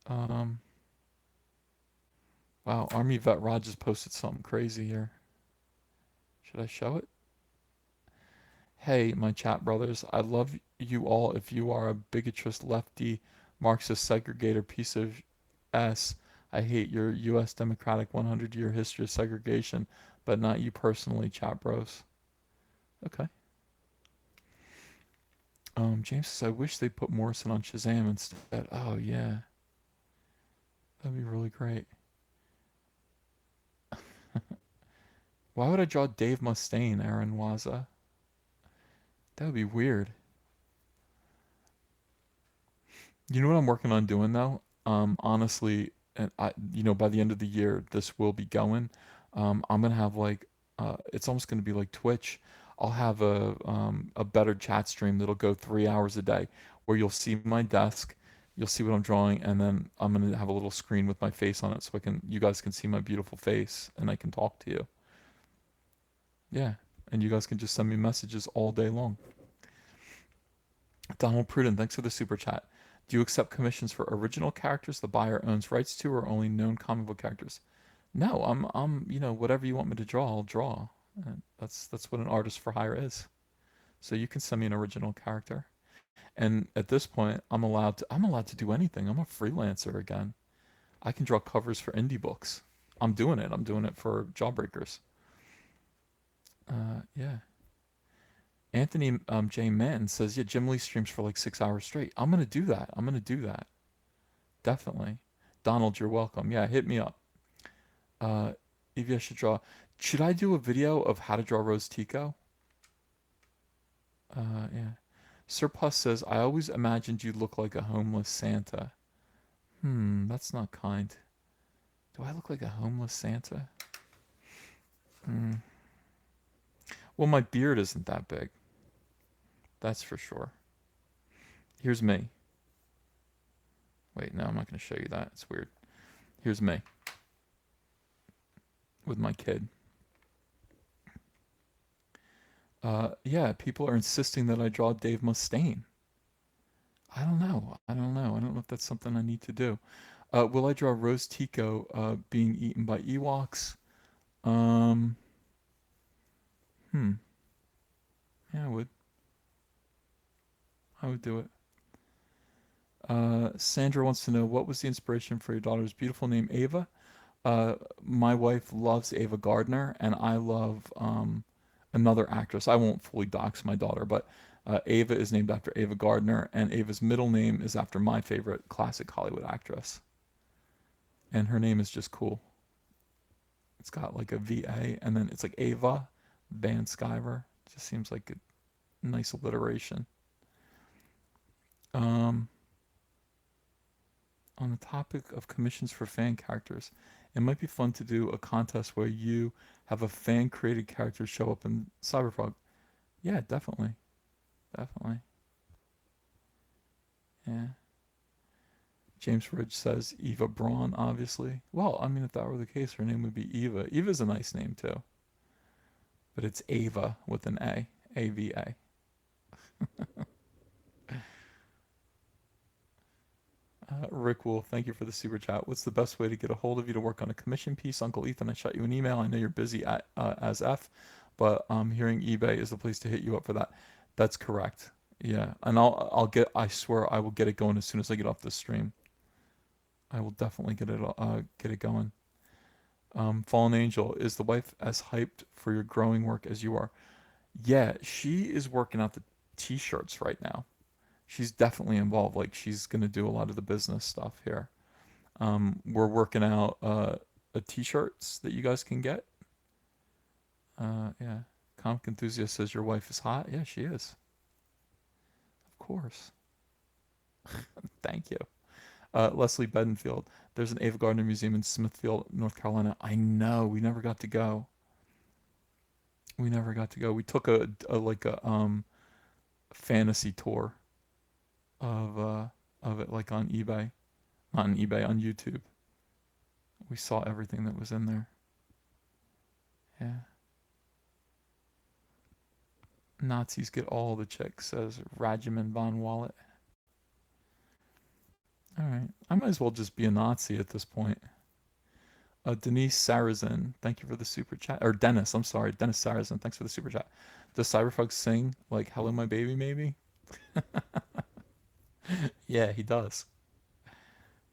Speaker 1: Um. Wow. Army Vet Rod just posted something crazy here. Should I show it? Hey, my chat brothers. I love you all. If you are a bigotrous lefty, Marxist segregator piece of s, I hate your U.S. Democratic 100-year history of segregation, but not you personally, chat bros. Okay. James says, I wish they put Morrison on Shazam instead. Oh, yeah. That'd be really great. Why would I draw Dave Mustaine, Aaron Waza? That would be weird. You know what I'm working on doing, though? Honestly, and by the end of the year, this will be going. I'm gonna have like, it's almost gonna be like Twitch. I'll have a better chat stream that'll go 3 hours a day, where you'll see my desk, you'll see what I'm drawing, and then I'm gonna have a little screen with my face on it, so you guys can see my beautiful face, and I can talk to you. Yeah, and you guys can just send me messages all day long. Donald Pruden, thanks for the super chat. Do you accept commissions for original characters the buyer owns rights to, or only known comic book characters? No, whatever you want me to draw, I'll draw. That's what an artist for hire is. So you can send me an original character, and at this point, I'm allowed to do anything. I'm a freelancer again. I can draw covers for indie books. I'm doing it. I'm doing it for Jawbreakers. Yeah. Anthony J. Mann says, yeah, Jim Lee streams for like 6 hours straight. I'm gonna do that. I'm gonna do that. Definitely. Donald, you're welcome. Yeah, hit me up. Uh, Evie, I should draw. Should I do a video of how to draw Rose Tico? Yeah. Surplus says, I always imagined you'd look like a homeless Santa. That's not kind. Do I look like a homeless Santa? Hmm. Well, my beard isn't that big. That's for sure. Here's me. Wait, no, I'm not going to show you that. It's weird. Here's me with my kid. Yeah, people are insisting that I draw Dave Mustaine. I don't know. I don't know. I don't know if that's something I need to do. Will I draw Rose Tico being eaten by Ewoks? Um, hmm. Yeah, I would. I would do it. Sandra wants to know what was the inspiration for your daughter's beautiful name, Ava? My wife loves Ava Gardner, and I love another actress. I won't fully dox my daughter, but Ava is named after Ava Gardner, and Ava's middle name is after my favorite classic Hollywood actress. And her name is just cool. It's got like a VA, and then it's like Ava Van Sciver. Just seems like a nice alliteration. Um, on the topic of commissions for fan characters, it might be fun to do a contest where you have a fan created character show up in Cyberpunk. Yeah, definitely. Definitely. Yeah. James Ridge says Eva Braun, obviously. Well, I mean, if that were the case, her name would be Eva. Eva's a nice name, too. But it's Ava with an A. A-V-A. Rick Wolf, thank you for the super chat. What's the best way to get a hold of you to work on a commission piece? Uncle Ethan, I shot you an email. I know you're busy as F, but hearing eBay is the place to hit you up for that. That's correct. Yeah, and I swear I will get it going as soon as I get off this stream. I will definitely get it going. Fallen Angel, is the wife as hyped for your growing work as you are? Yeah, she is working out the t-shirts right now. She's definitely involved. Like she's gonna do a lot of the business stuff here. We're working out a t-shirts that you guys can get. Yeah. Comic enthusiast says your wife is hot. Yeah, she is. Of course. Thank you. Leslie Bedenfield. There's an Ava Gardner Museum in Smithfield, North Carolina. I know. We never got to go. We never got to go. We took a fantasy tour of it like on eBay. Not on eBay, on YouTube. We saw everything that was in there. Yeah. Nazis get all the chicks, says Rajaman von Wallet. All right. I might as well just be a Nazi at this point. Denise Sarrazin, thank you for the super chat. Or Dennis, I'm sorry. Dennis Sarrazin, thanks for the super chat. Does Cyberfuck sing like Hello My Baby, maybe? Yeah, he does.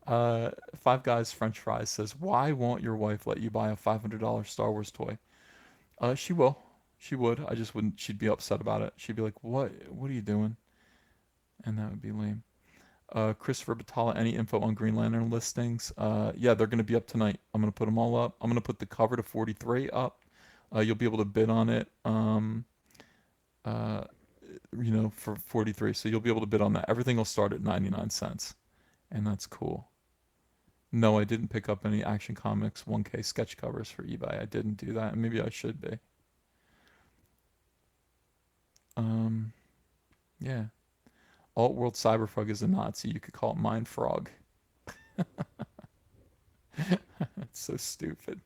Speaker 1: Five Guys French Fries says, why won't your wife let you buy a $500 Star Wars toy? She will. She would. I just wouldn't. She'd be upset about it. She'd be like, "What? What are you doing?" And that would be lame. Christopher Batala, any info on Green Lantern listings? Yeah, they're going to be up tonight. I'm going to put them all up. I'm going to put the cover to 43 up. You'll be able to bid on it. Uh, for 43. So you'll be able to bid on that. Everything will start at 99 cents, and that's cool. No, I didn't pick up any Action Comics 1K sketch covers for eBay. I didn't do that, and maybe I should be. Um, yeah. Alt World Cyberfrog is a Nazi. You could call it Mind Frog. It's so stupid.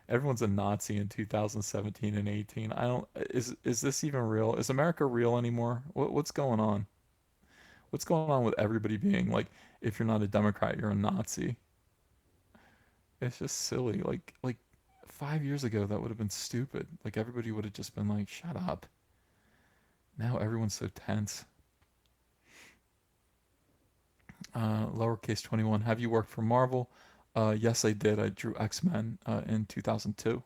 Speaker 1: Everyone's a Nazi in 2017 and 18. I don't. Is this even real? Is America real anymore? What's going on? What's going on with everybody being like, if you're not a Democrat, you're a Nazi? It's just silly. Like 5 years ago, that would have been stupid. Like everybody would have just been like, shut up. Now everyone's so tense. Lowercase 21. Have you worked for Marvel? Yes, I did. I drew X-Men in 2002,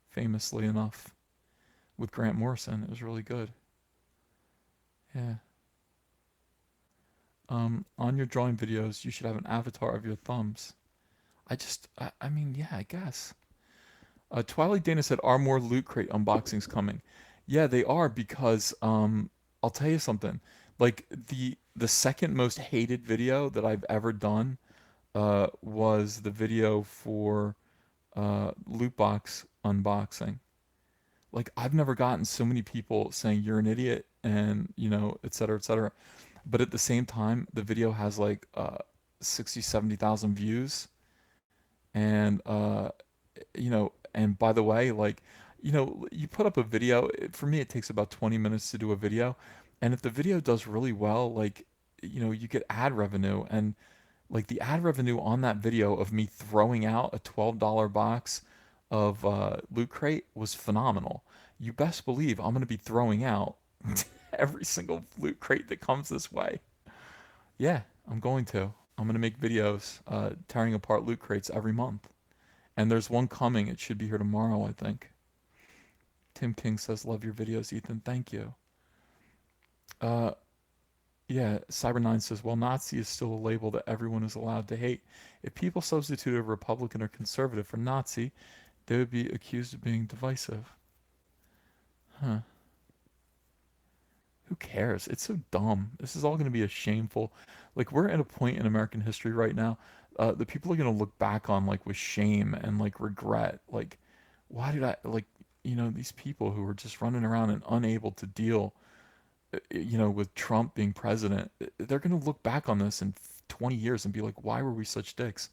Speaker 1: famously enough, with Grant Morrison. It was really good. Yeah. On your drawing videos, you should have an avatar of your thumbs. I mean, yeah, I guess. Twilight Dana said, "Are more Loot Crate unboxings coming?" Yeah, they are because I'll tell you something. Like the second most hated video that I've ever done was the video for loot box unboxing. Like I've never gotten so many people saying you're an idiot and et cetera, et cetera. But at the same time, the video has like 60, 70,000 views. And and by the way, like, you put up a video, for me it takes about 20 minutes to do a video. And if the video does really well, like, you get ad revenue, and like the ad revenue on that video of me throwing out a $12 box of Loot Crate was phenomenal. You best believe I'm going to be throwing out every single Loot Crate that comes this way. Yeah, I'm going to. I'm going to make videos tearing apart Loot Crates every month. And there's one coming. It should be here tomorrow, I think. Tim King says, "Love your videos, Ethan. Thank you." Uh, yeah, Cyber9 says, "Well, Nazi is still a label that everyone is allowed to hate. If people substituted Republican or conservative for Nazi, they would be accused of being divisive." Huh. Who cares? It's so dumb. This is all going to be a shameful. Like, we're at a point in American history right now that people are going to look back on like with shame and like regret. Like, why did I like, these people who were just running around and unable to deal, with Trump being president. They're going to look back on this in 20 years and be like, why were we such dicks?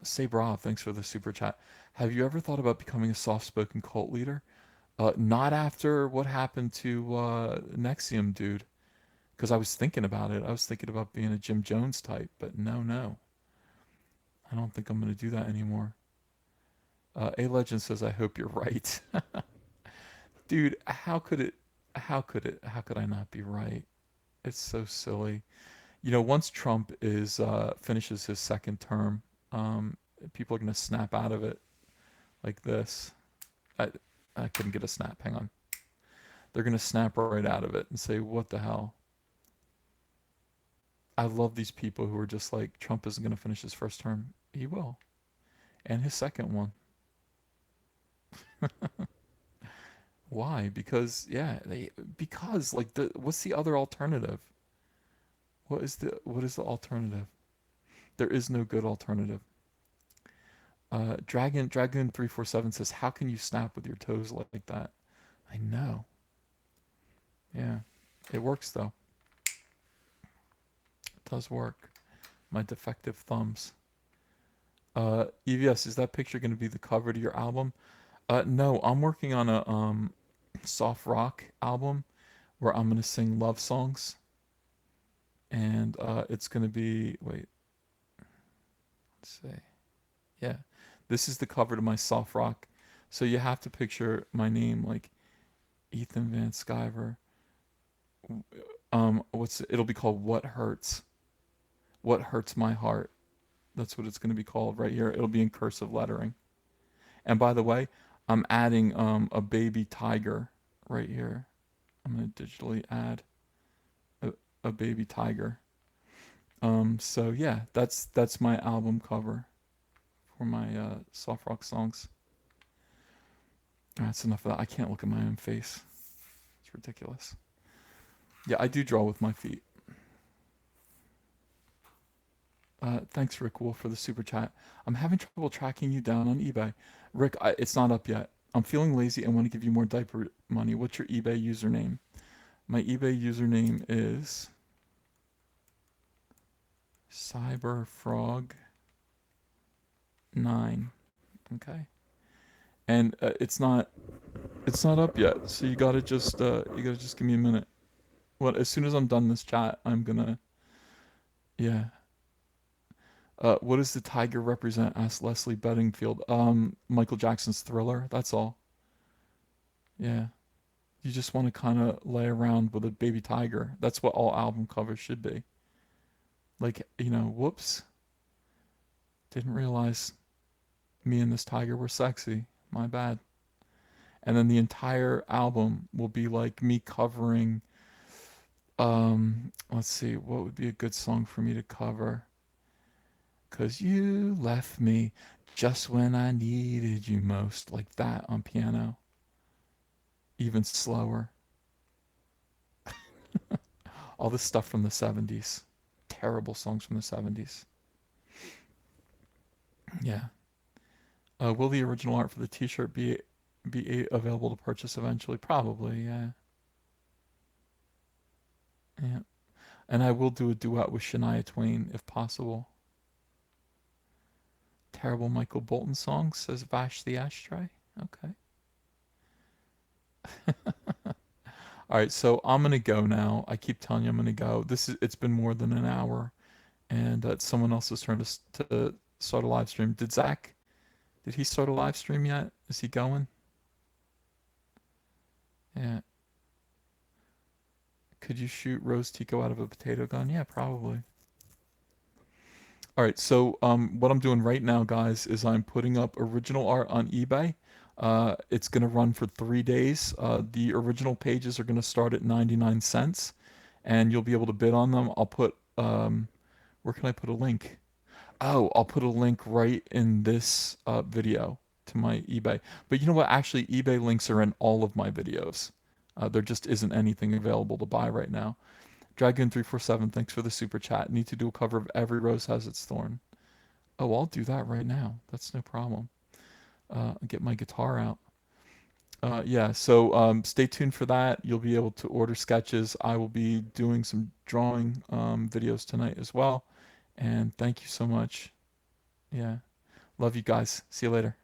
Speaker 1: Say bra, thanks for the super chat. Have you ever thought about becoming a soft-spoken cult leader? Not after what happened to Nexium, dude. Because I was thinking about it. I was thinking about being a Jim Jones type, but no, no. I don't think I'm going to do that anymore. A Legend says, "I hope you're right." Dude, how could I not be right? It's so silly. Once Trump is finishes his second term, um, people are going to snap out of it like this. I, I couldn't get a snap. Hang on. They're going to snap right out of it and say, "What the hell?" I love these people who are just like, Trump isn't going to finish his first term. He will. And his second one. Why? Because yeah, because like what's the other alternative? What is the alternative? There is no good alternative. Dragon 347 says, "How can you snap with your toes like that?" I know. Yeah. It works though. It does work. My defective thumbs. EVS, is that picture going to be the cover to your album? No, I'm working on a soft rock album where I'm going to sing love songs, and it's going to be, wait, let's see. Yeah. This is the cover to my soft rock. So you have to picture my name like Ethan Van Sciver. It'll be called What Hurts. What Hurts My Heart. That's what it's going to be called right here. It'll be in cursive lettering. And by the way, I'm adding a baby tiger right here. I'm going to digitally add a, a baby tiger. So yeah, that's my album cover for my soft rock songs. That's enough of that. I can't look at my own face. It's ridiculous. Yeah, I do draw with my feet. Thanks, Rick Wolf, for the super chat. I'm having trouble tracking you down on eBay. Rick, it's not up yet. I'm feeling lazy and want to give you more diaper money. What's your eBay username? My eBay username is cyberfrog9. Okay, and it's not up yet. So you gotta just give me a minute. What? As soon as I'm done this chat, I'm gonna yeah. What does the tiger represent? Asked Leslie Bedingfield. Michael Jackson's Thriller. That's all. Yeah. You just want to kind of lay around with a baby tiger. That's what all album covers should be. Like, whoops. Didn't realize me and this tiger were sexy. My bad. And then the entire album will be like me covering let's see, what would be a good song for me to cover? 'Cause you left me just when I needed you most, like that on piano. Even slower. All this stuff from the 70s. Terrible songs from the 70s. Yeah. Will the original art for the T-shirt be available to purchase eventually? Probably. Yeah. Yeah. And I will do a duet with Shania Twain if possible. Terrible Michael Bolton song, says Vash the Ashtray. Okay. All right, so I'm gonna go now. I keep telling you I'm gonna go. It's been more than an hour, and it's someone else's turn to start a live stream. Did he start a live stream yet? Is he going? Yeah. Could you shoot Rose Tico out of a potato gun? Yeah, probably. All right, so what I'm doing right now, guys, is I'm putting up original art on eBay. It's gonna run for 3 days. The original pages are gonna start at 99 cents, and you'll be able to bid on them. Where can I put a link? Oh, I'll put a link right in this video to my eBay. But you know what? Actually, eBay links are in all of my videos. There just isn't anything available to buy right now. Dragoon347, thanks for the super chat. Need to do a cover of Every Rose Has Its Thorn. Oh, I'll do that right now. That's no problem. Get my guitar out. Yeah, so stay tuned for that. You'll be able to order sketches. I will be doing some drawing videos tonight as well. And thank you so much. Yeah. Love you guys. See you later.